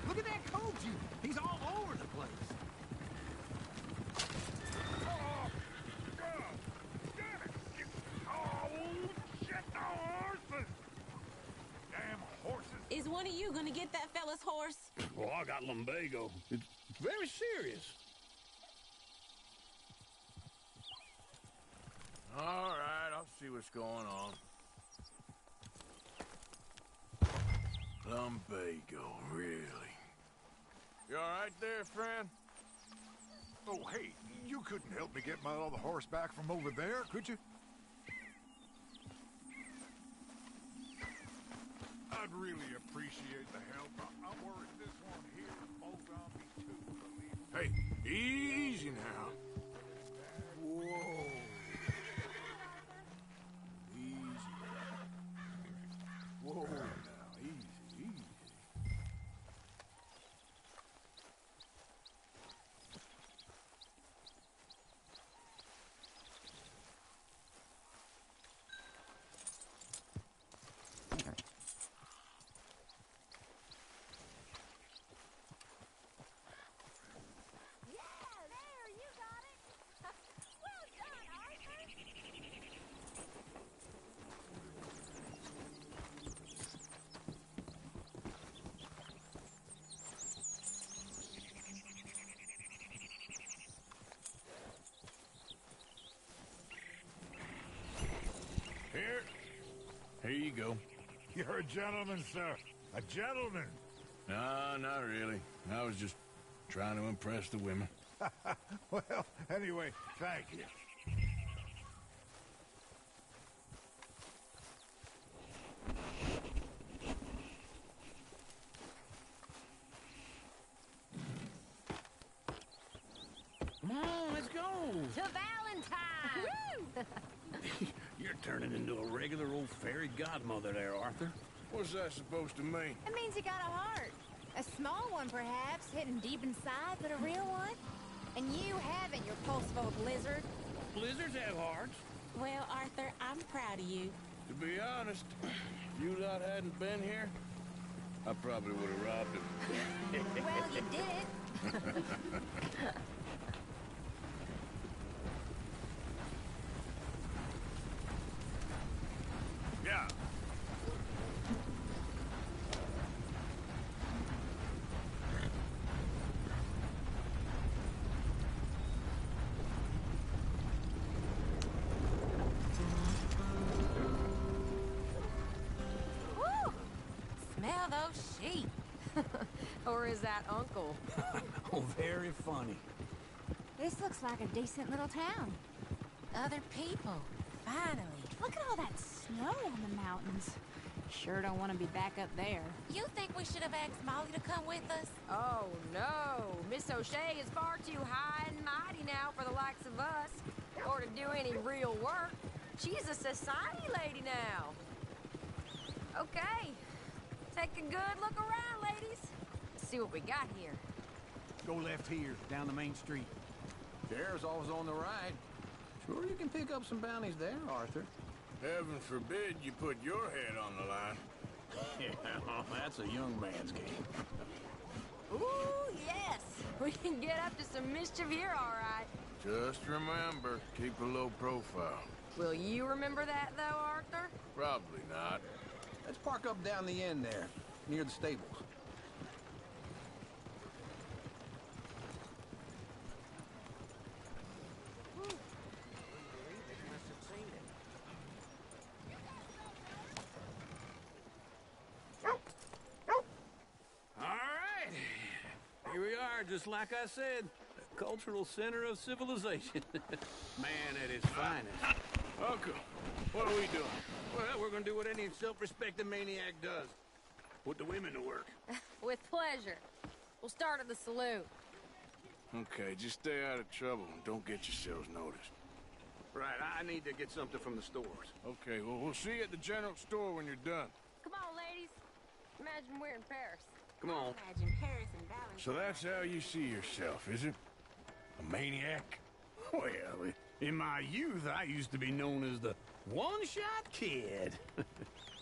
Look at that coat, you. He's all over the place. Damn horses. Is one of you going to get that fella's horse? Well, I got lumbago. It's very serious. All right, I'll see what's going on. Lumbago, really? You all right there, friend? Oh, hey, you couldn't help me get my other horse back from over there, could you? I'd really appreciate the help. I'm worried this one here will bolt on me too, believe me. Hey, easy now. Whoa. Easy. Whoa, now, easy, easy. Here you go. You're a gentleman, sir. A gentleman. No, not really. I was just trying to impress the women. Well, anyway, thank you. Come on, let's go. To Valentine! You're turning into a regular old fairy godmother there, Arthur. What's that supposed to mean? It means you got a heart. A small one, perhaps, hidden deep inside, but a real one. And you haven't, you pulse-full blizzard. Blizzards have hearts. Well, Arthur, I'm proud of you. To be honest, if you lot hadn't been here, I probably would have robbed him. Well, you did it. Smell those sheep. Or is that Uncle? Oh, very funny. This looks like a decent little town. Other people. Finally. Look at all that snow on the mountains. Sure don't want to be back up there. You think we should have asked Molly to come with us? Oh, no. Miss O'Shea is far too high and mighty now for the likes of us, or to do any real work. She's a society lady now. Okay. Take a good look around, ladies. See what we got here. Go left here, down the main street. Sheriff's always on the right. Sure you can pick up some bounties there, Arthur. Heaven forbid you put your head on the line. Yeah, that's a young man's game. Ooh, yes. We can get up to some mischief here, all right. Just remember, keep a low profile. Will you remember that, though, Arthur? Probably not. Let's park up down the end there, near the stables. Here we are, just like I said. The cultural center of civilization. Man at his finest. Uncle, what are we doing? Well, we're gonna do what any self-respecting maniac does. Put the women to work. With pleasure. We'll start at the saloon. Okay, just stay out of trouble and don't get yourselves noticed. Right, I need to get something from the stores. Okay, well, we'll see you at the general store when you're done. Come on, ladies. Imagine we're in Paris. Come on. Imagine Paris and Valentine. So that's how you see yourself, is it? A maniac? Well, in my youth, I used to be known as the one-shot kid.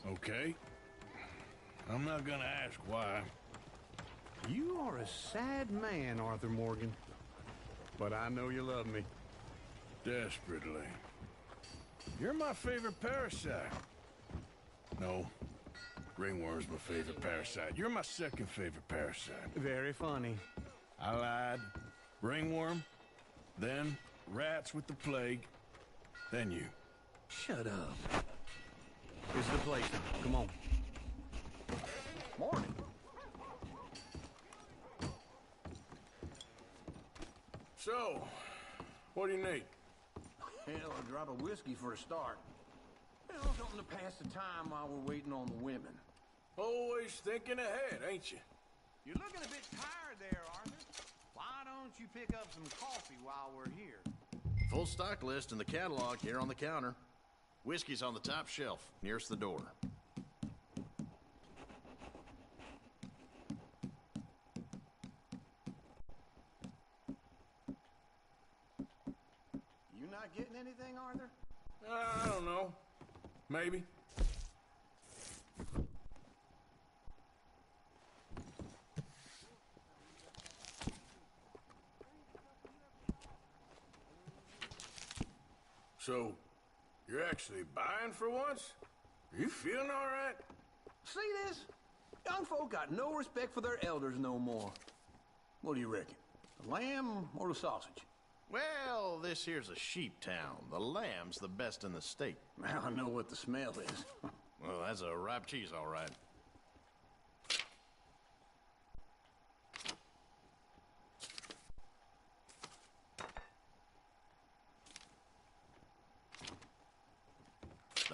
Okay. I'm not gonna ask why. You are a sad man, Arthur Morgan. But I know you love me. Desperately. You're my favorite parasite. No. Ringworm's my favorite parasite. You're my second favorite parasite. Very funny. I lied. Ringworm, then rats with the plague, then you. Shut up. This is the place. Come on. Morning. So, what do you need? Hell, a drop of whiskey for a start. Well, something to pass the time while we're waiting on the women. Always thinking ahead, ain't you? You're looking a bit tired there, Arthur. Why don't you pick up some coffee while we're here? Full stock list in the catalog here on the counter. Whiskey's on the top shelf, nearest the door. You not getting anything, Arthur? I don't know. Maybe. So, you're actually buying for once? Are you feeling all right? See this? Young folk got no respect for their elders no more. What do you reckon? The lamb or the sausage? Well, this here's a sheep town. The lamb's the best in the state. Now I know what the smell is. Well, that's a ripe cheese, all right.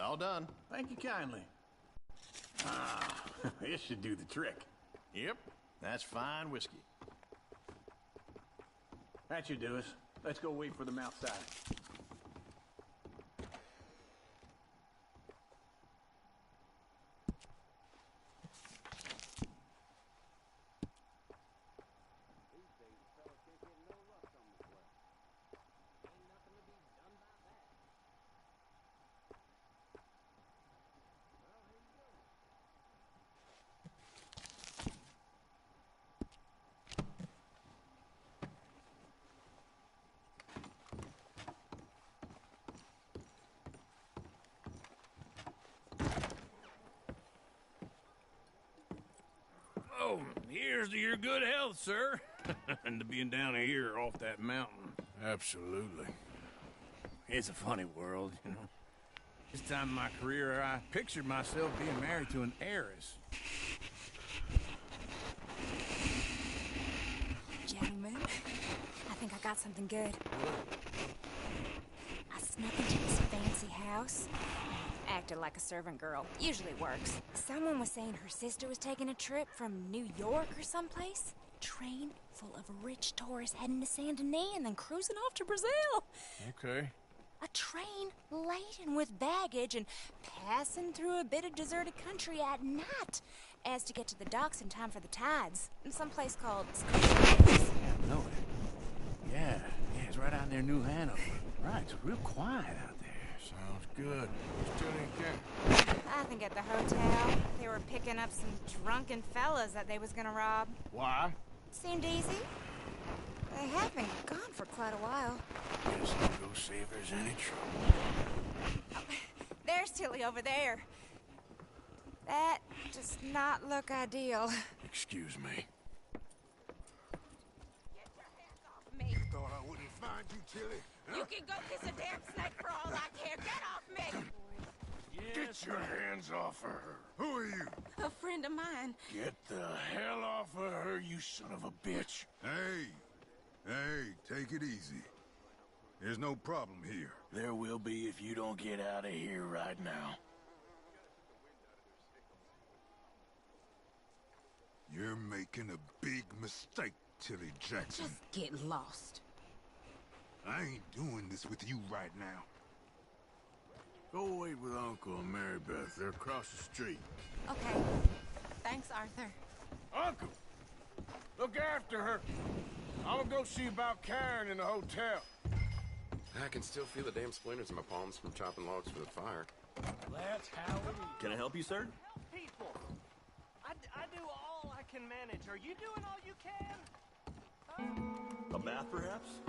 All done. Thank you kindly. Ah, this should do the trick. Yep, that's fine whiskey. That should do us. Let's go wait for them outside. Oh, here's to your good health, sir. And to being down here off that mountain. Absolutely. It's a funny world, you know. This time in my career, I pictured myself being married to an heiress. got something good. I snuck into this fancy house. Acted like a servant girl. Usually works. Someone was saying her sister was taking a trip from New York or someplace. Train full of rich tourists heading to Saint Denis and then cruising off to Brazil. Okay. A train laden with baggage and passing through a bit of deserted country at night as to get to the docks in time for the tides in some place called No. Yeah, it's right out near New Hanover. Right, it's real quiet out there. Sounds good. Still in camp. I think at the hotel they were picking up some drunken fellas that they was gonna rob. Why? Seemed easy. They have been gone for quite a while. Guess I'll go see if there's any trouble. There's Tilly over there. That does not look ideal. Excuse me. Get your hands off me! Thought I wouldn't find you, Tilly. You can go kiss a damn snake for all I care. Get off me! Get your hands off of her. Who are you? A friend of mine. Get the hell off of her, you son of a bitch. Hey, take it easy. There's no problem here. There will be if you don't get out of here right now. You're making a big mistake, Tilly Jackson. Just get lost. I ain't doing this with you right now. Go wait with Uncle and Mary Beth. They're across the street. Okay. Thanks, Arthur. Uncle! Look after her. I'm gonna go see about Karen in the hotel. I can still feel the damn splinters in my palms from chopping logs for the fire. That's how it is. Can I help you, sir? People, I do all I can manage. Are you doing all you can? A bath, perhaps?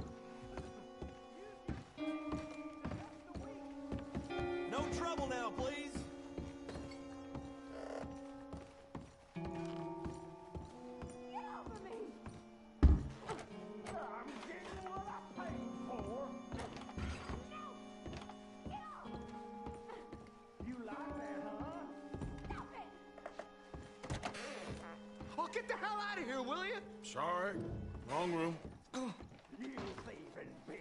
No trouble now, please. Get off of me! I'm getting what I paid for. Get off! You like that, huh? Stop it! Oh, get the hell out of here, will you? Sorry. Wrong room. You thieving bitch!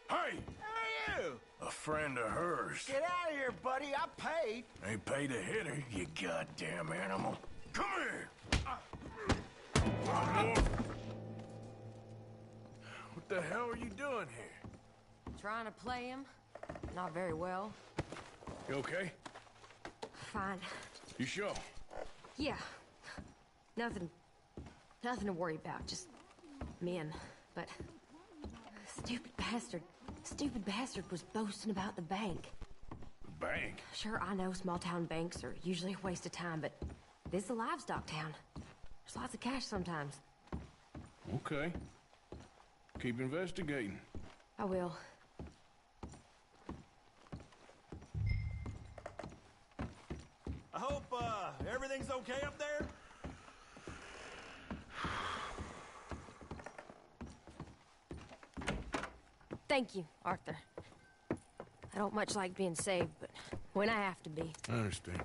Hey! Hey, you! A friend of hers. Get out of here, buddy. I paid. Ain't paid to hit her, you goddamn animal. Come here! What the hell are you doing here? Trying to play him. Not very well. You okay? Fine. You sure? Yeah. Nothing to worry about. Just men. But stupid bastard was boasting about the bank. The bank? Sure, I know small town banks are usually a waste of time, but this is a livestock town. There's lots of cash sometimes. Okay. Keep investigating. I will. I hope, everything's okay up there? Thank you, Arthur. I don't much like being saved, but when I have to be. I understand.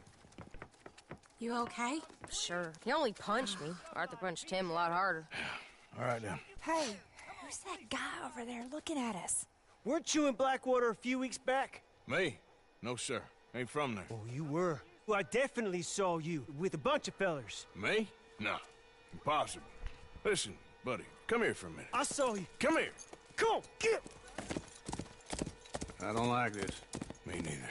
You okay? Sure. He only punched me. Arthur punched him a lot harder. All right, then. Hey, who's that guy over there looking at us? Weren't you in Blackwater a few weeks back? Me? No, sir. Ain't from there. Oh, you were. Well, I definitely saw you with a bunch of fellers. Me? No. Impossible. Listen, buddy, come here for a minute. I saw you. Come here. Come on, get! I don't like this. Me neither.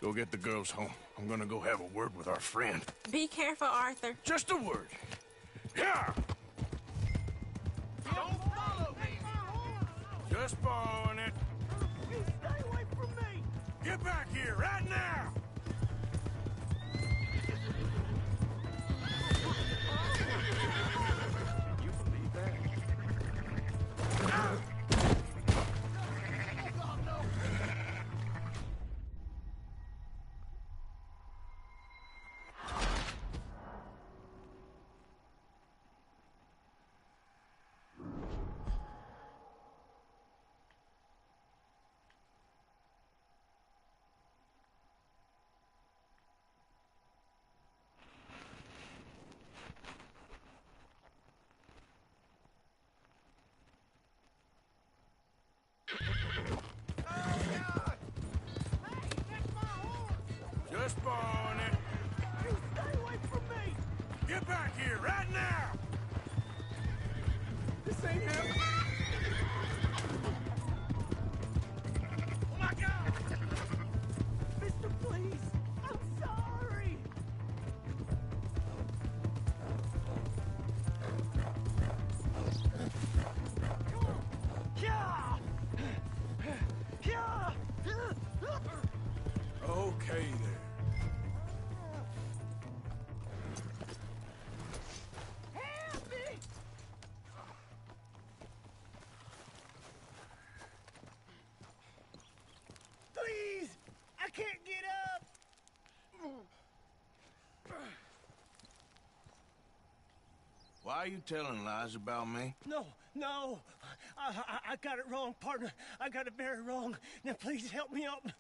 Go get the girls home. I'm gonna go have a word with our friend. Be careful, Arthur. Just a word. Yeah! Don't follow me! Just borrowing it. You stay away from me! Get back here right now! You believe that? Let's borrow on it. You stay away from me! Get back here, right now! This ain't him! Oh my God! Mister, please! I'm sorry! Okay there. Help me! Please! I can't get up! Why are you telling lies about me? No. I got it wrong, partner. I got it very wrong. Now please help me up.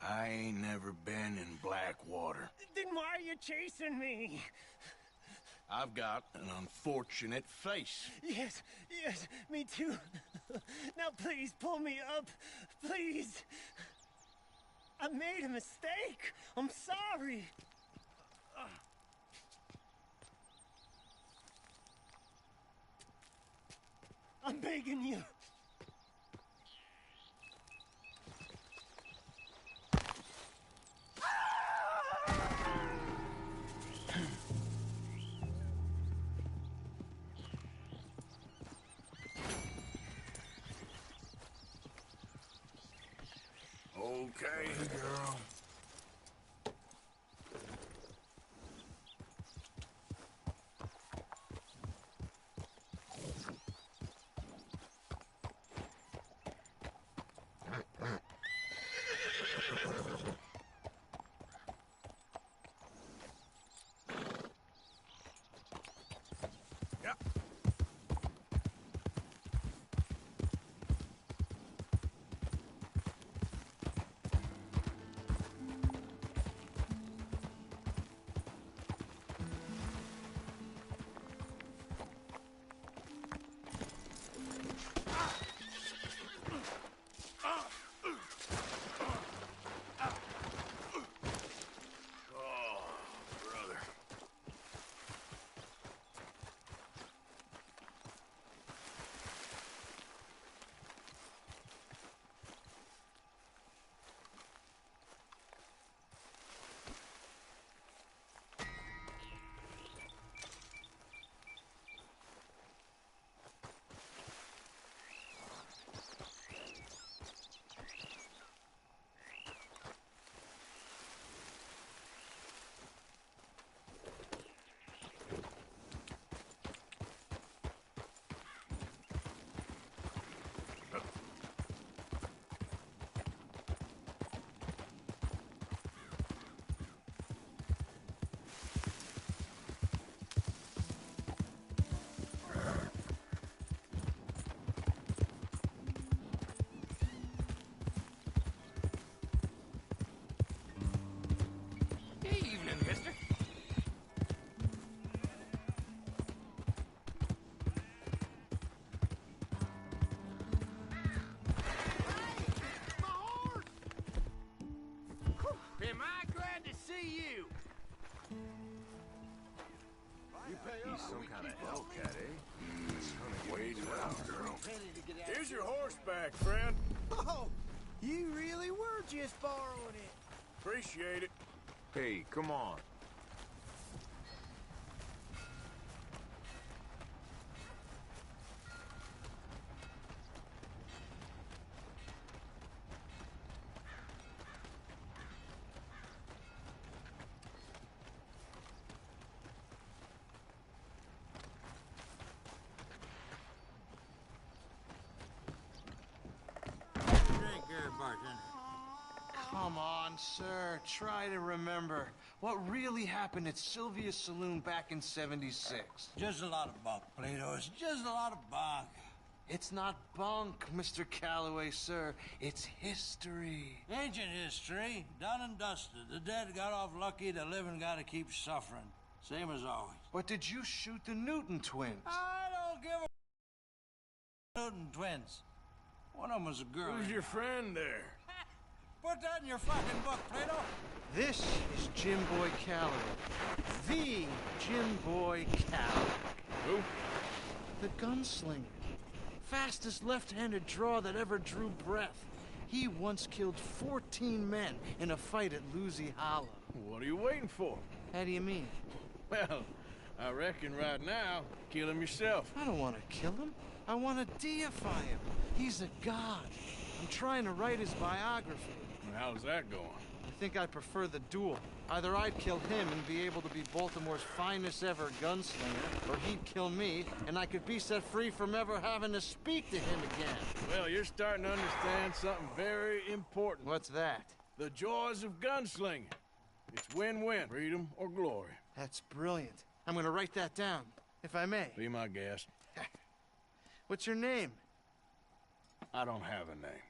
I ain't never been in Blackwater. Then why are you chasing me? I've got an unfortunate face. Yes, me too. Now please pull me up, please. I made a mistake. I'm sorry. I'm begging you. Okay, girl. Evening, mister. Am I glad to see you? He's some kind of hellcat, eh? Wait out, girl. Here's your horseback, friend. Oh, you really were just borrowing it. Appreciate it. Hey, come on. Come on, sir. Try to remember what really happened at Sylvia's Saloon back in '76. Just a lot of bunk, Plato. It's just a lot of bunk. It's not bunk, Mr. Calloway, sir. It's history. Ancient history, done and dusted. The dead got off lucky, the living gotta keep suffering. Same as always. But did you shoot the Newton twins? I don't give a Newton twins. One of them was a girl. Who's your friend there? Put that in your fucking book, Plato. This is Jim Boy Calloway. The Jim Boy Calloway. Who? The gunslinger. Fastest left-handed draw that ever drew breath. He once killed 14 men in a fight at Lucy Hollow. What are you waiting for? How do you mean? Well, I reckon right now, kill him yourself. I don't want to kill him. I want to deify him. He's a god. I'm trying to write his biography. How's that going? I think I prefer the duel. Either I'd kill him and be able to be Baltimore's finest ever gunslinger, or he'd kill me, and I could be set free from ever having to speak to him again. Well, you're starting to understand something very important. What's that? The joys of gunslinging. It's win-win, freedom or glory. That's brilliant. I'm gonna write that down, if I may. Be my guest. What's your name? I don't have a name.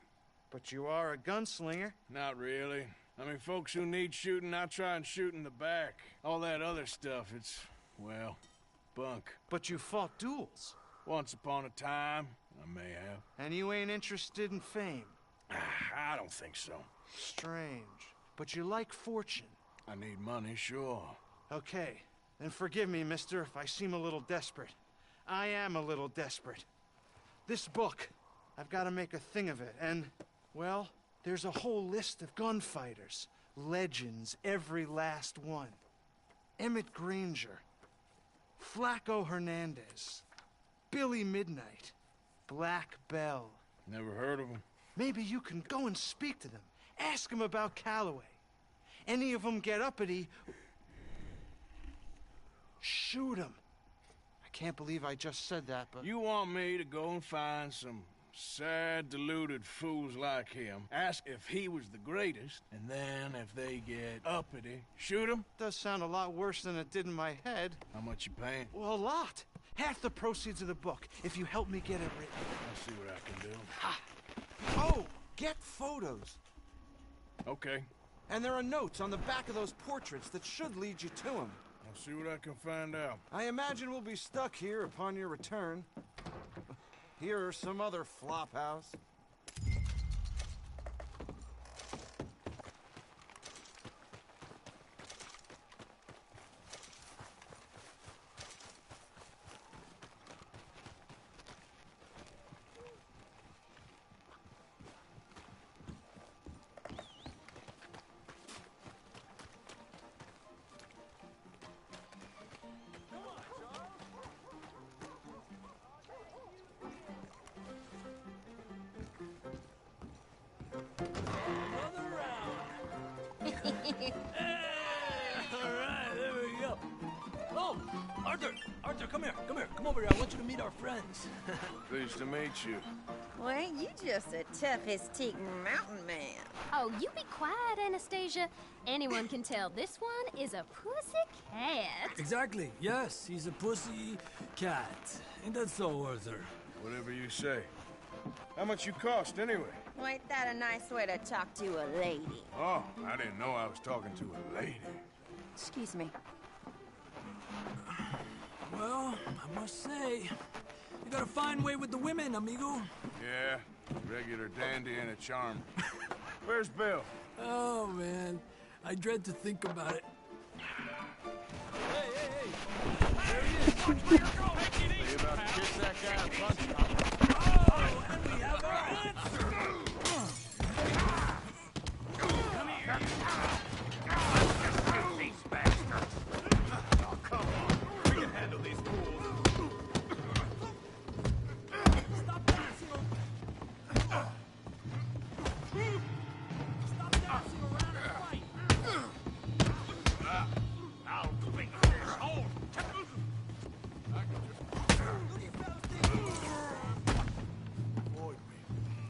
But you are a gunslinger. Not really. I mean, folks who need shooting, I try and shoot in the back. All that other stuff, it's, well, bunk. But you fought duels. Once upon a time, I may have. And you ain't interested in fame. I don't think so. Strange. But you like fortune. I need money, sure. Okay. Then forgive me, mister, if I seem a little desperate. I am a little desperate. This book, I've got to make a thing of it, and, well, there's a whole list of gunfighters. Legends, every last one. Emmett Granger. Flaco Hernandez. Billy Midnight. Black Bell. Never heard of them. Maybe you can go and speak to them. Ask them about Calloway. Any of them get uppity, shoot them. I can't believe I just said that, but... You want me to go and find some sad, deluded fools like him, ask if he was the greatest, and then if they get uppity, shoot him? Does sound a lot worse than it did in my head. How much you paying? Well, a lot. Half the proceeds of the book, if you help me get it written. I'll see what I can do. Ha! Oh, get photos. Okay. And there are notes on the back of those portraits that should lead you to him. I'll see what I can find out. I imagine we'll be stuck here upon your return. Here are some other flophouse. Arthur, come here. Come over here. I want you to meet our friends. Pleased to meet you. Well, ain't you just a tough-as-teak mountain man? Oh, you be quiet, Anastasia. Anyone can tell this one is a pussy cat. Exactly. Yes, he's a pussy cat. Ain't that so, Arthur? Whatever you say. How much you cost, anyway? Well, ain't that a nice way to talk to a lady? Oh, I didn't know I was talking to a lady. Excuse me. Well, I must say, you got a fine way with the women, amigo. Yeah, regular dandy and a charm. Where's Bill? Oh, man. I dread to think about it. Hey! There he is! Watch where you're going! Are you about to kiss that guy and punch him? Oh, and we have our answer! Come here, you face bastard! Oh, come on. We can handle these fools. Stop dancing! Stop dancing around and fight! I'll break this hole.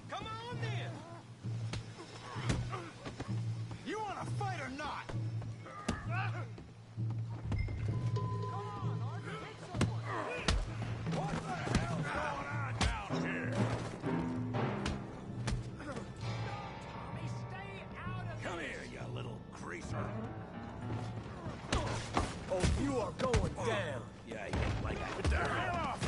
Come on then! You want to fight or not? What the hell's going on down here? Tommy, stay out of Come here, you little greaser. Oh, you are going down. Yeah, like that. Get the hell off!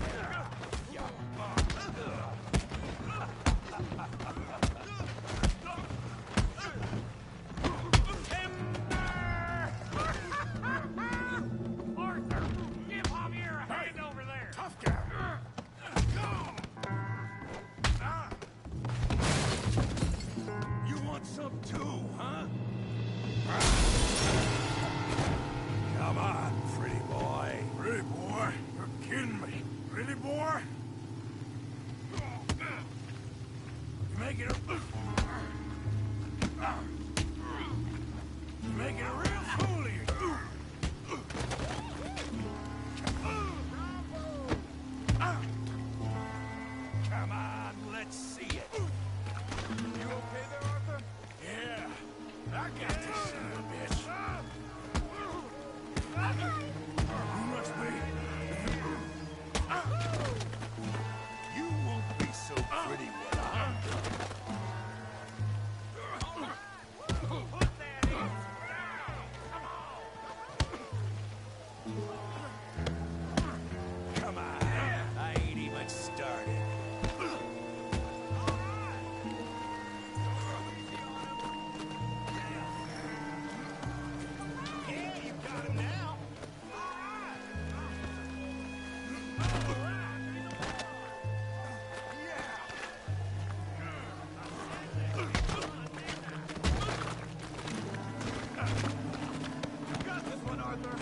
son of a bitch. You must be. You won't be so pretty when I'm done. Come on. I ain't even started. Yeah, you got him now. Got this one, Arthur.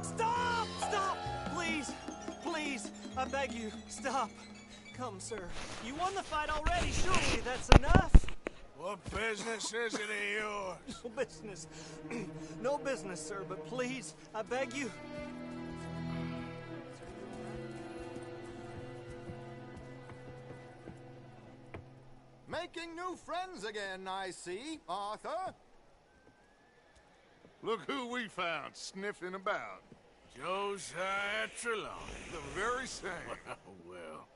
Stop! Stop! Please! Please! I beg you, stop. Come, sir. You won the fight already, surely that's enough. What business is it of yours? No business. No business, sir, but please, I beg you. Making new friends again, I see, Arthur. Look who we found sniffing about. Josiah Trelawney. The very same. Well,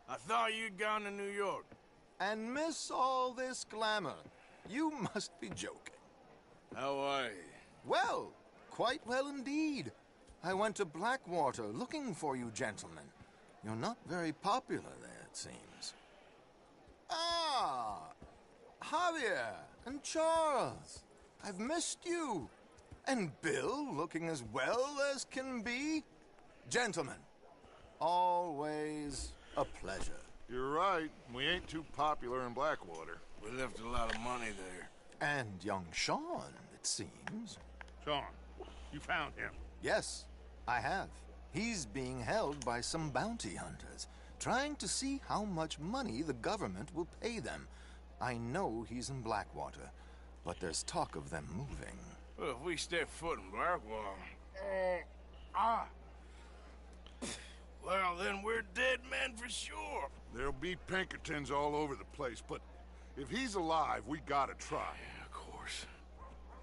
I thought you'd gone to New York. And miss all this glamour. You must be joking. How are you? Well, quite well indeed. I went to Blackwater looking for you gentlemen. You're not very popular there, it seems. Ah, Javier and Charles. I've missed you. And Bill looking as well as can be. Gentlemen, always a pleasure. You're right. We ain't too popular in Blackwater. We left a lot of money there. And young Sean, it seems. Sean, you found him? Yes, I have. He's being held by some bounty hunters, trying to see how much money the government will pay them. I know he's in Blackwater, but there's talk of them moving. Well, if we step foot in Blackwater... Well, then we're dead men for sure. There'll be Pinkertons all over the place, but if he's alive, we gotta try. Yeah, of course.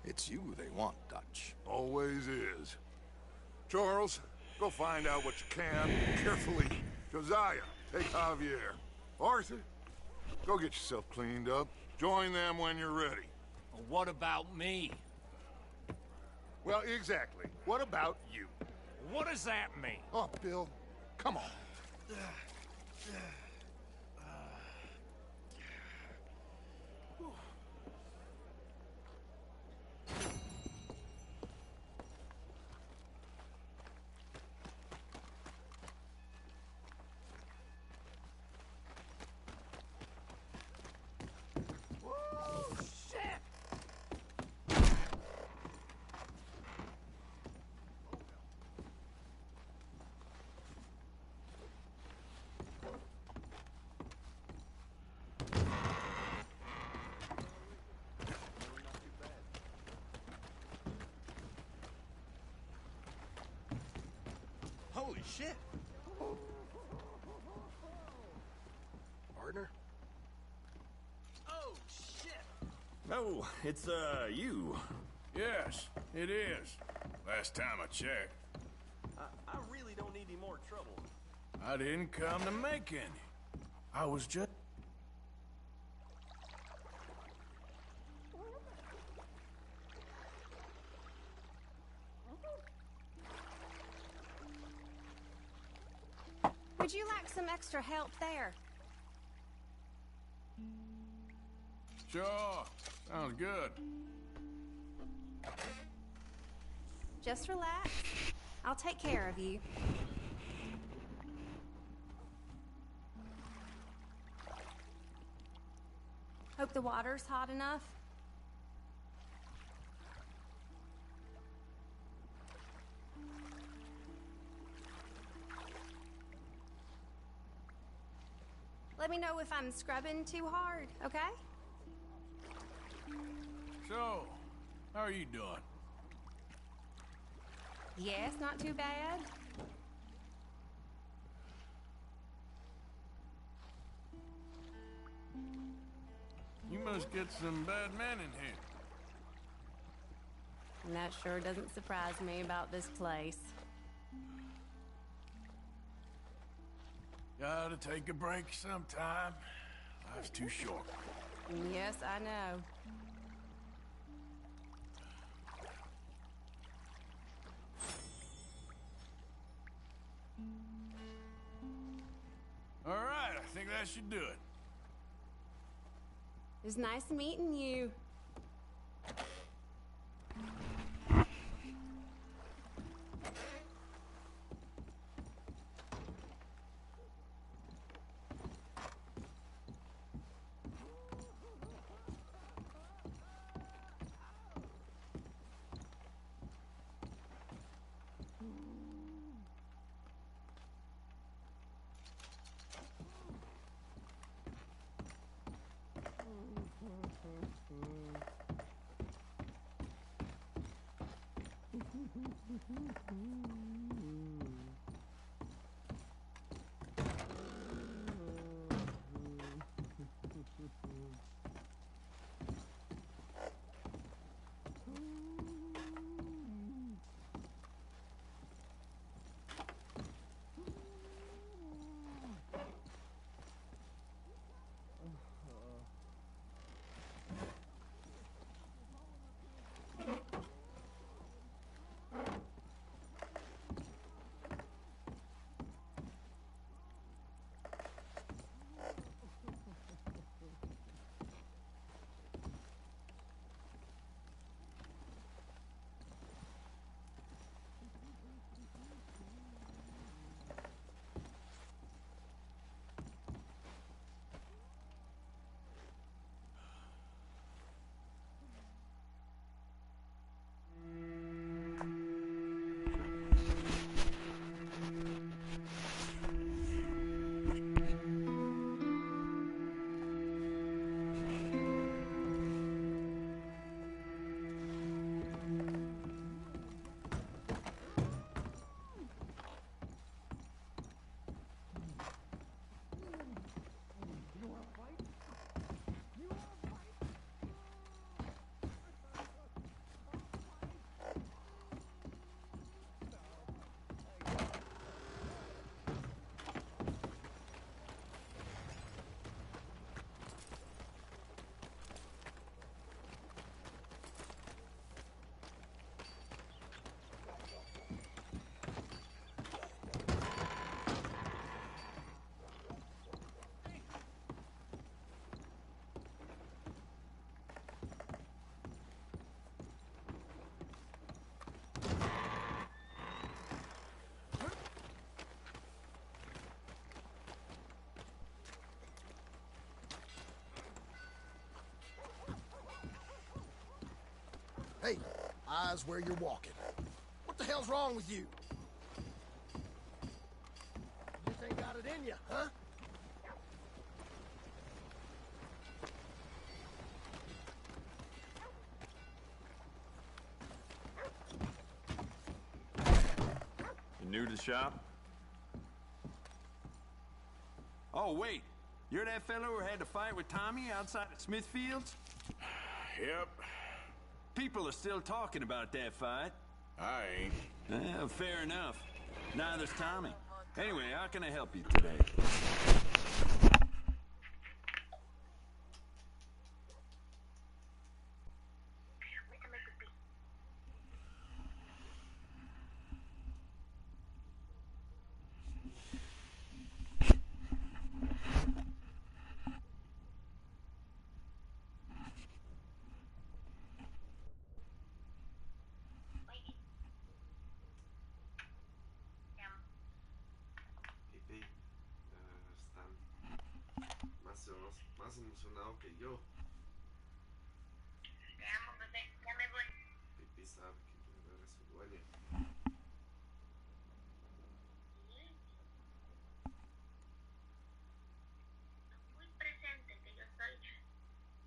It's you they want, Dutch. Always is. Charles, go find out what you can, carefully. Josiah, take Javier. Arthur, go get yourself cleaned up. Join them when you're ready. Well, what about me? Well, exactly. What about you? What does that mean? Oh, Bill, come on. Holy shit! Partner? Oh, shit! No, it's, you. Yes, it is. Last time I checked. I really don't need any more trouble. I didn't come to make any. I was just... Would you like some extra help there? Sure. Sounds good. Just relax. I'll take care of you. Hope the water's hot enough. Let me know if I'm scrubbing too hard, okay? So, how are you doing? Yes, not too bad. You must get some bad men in here. And that sure doesn't surprise me about this place. Gotta take a break sometime. Life's too short. Yes, I know. All right, I think that should do it. It was nice meeting you. Hey, eyes where you're walking. What the hell's wrong with you? You just ain't got it in you, huh? You new to the shop? Oh, wait. You're that fellow who had to fight with Tommy outside at Smithfield's? Yep. People are still talking about that fight. I ain't. Fair enough. Neither's Tommy. Anyway, how can I help you today? Más emocionado que yo. Te amo, bebé. Ya me voy. Pipí sabe que quiere ver a su dueña. Muy presente que yo soy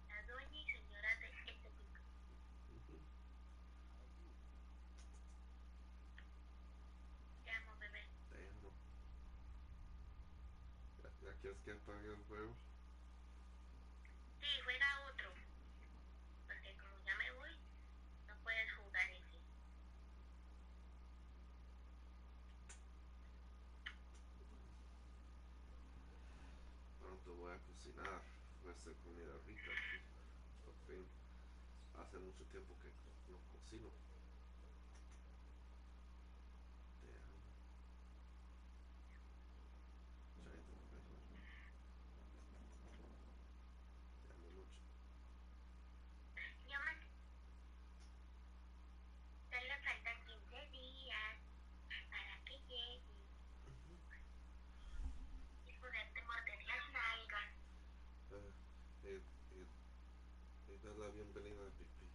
la dueña y señora de este pico. ¿Quieres que apague el juego? Sí, juega otro. Porque como ya me voy, no puedes jugar ese. Pronto voy a cocinar. Voy a hacer comida rica aquí. Por fin. Hace mucho tiempo que no cocino. Te amo. Chaito, mujer. Te amo mucho. Mi amor, solo faltan 15 días para que llegue y poderte morder las nalgas. Y dar la bienvenida a Pipí.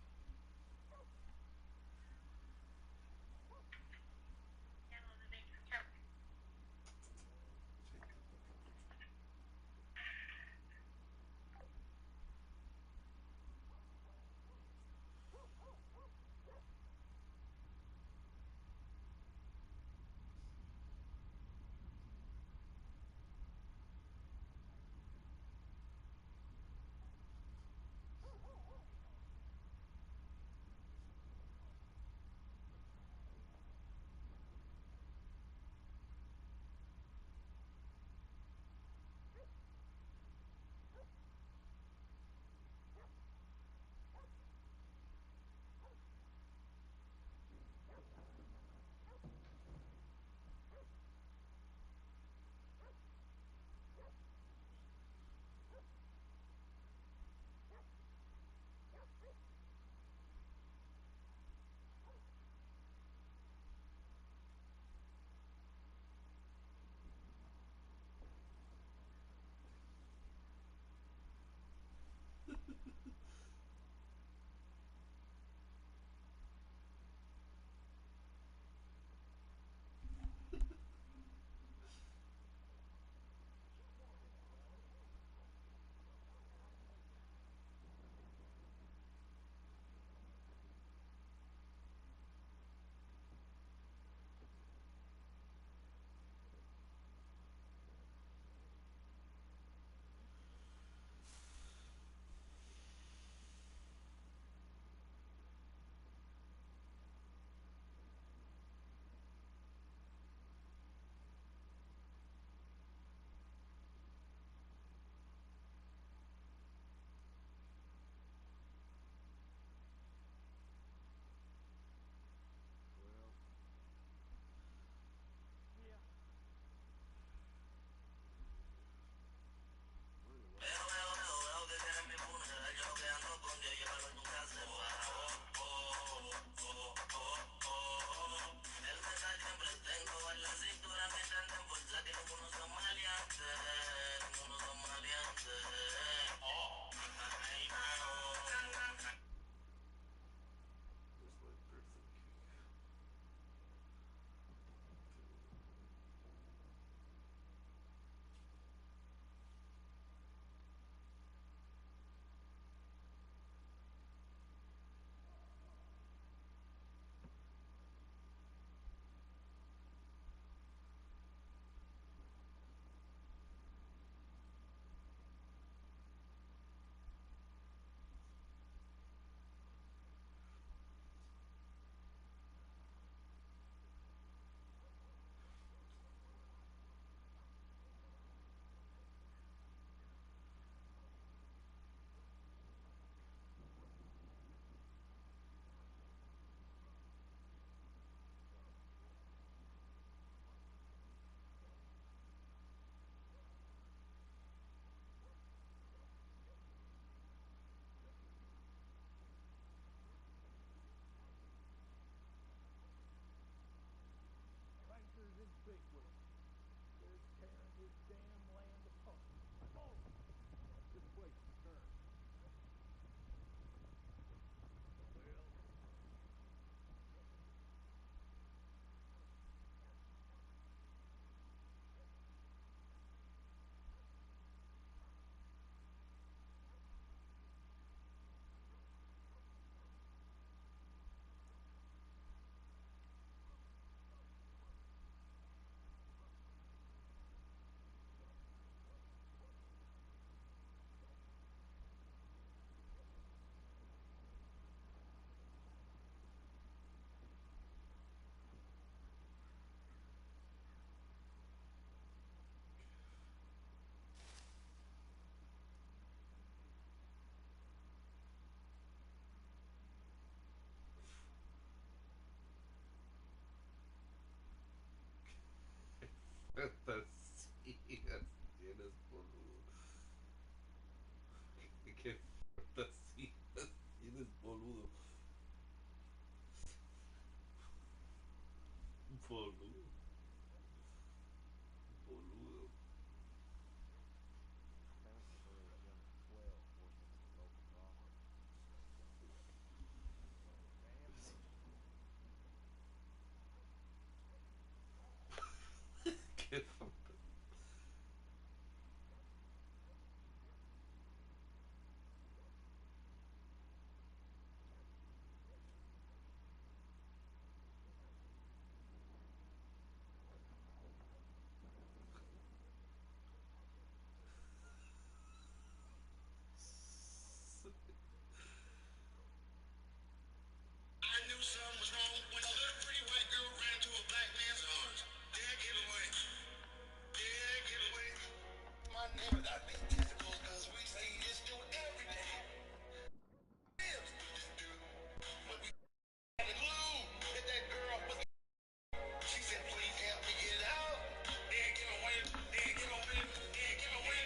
fogo.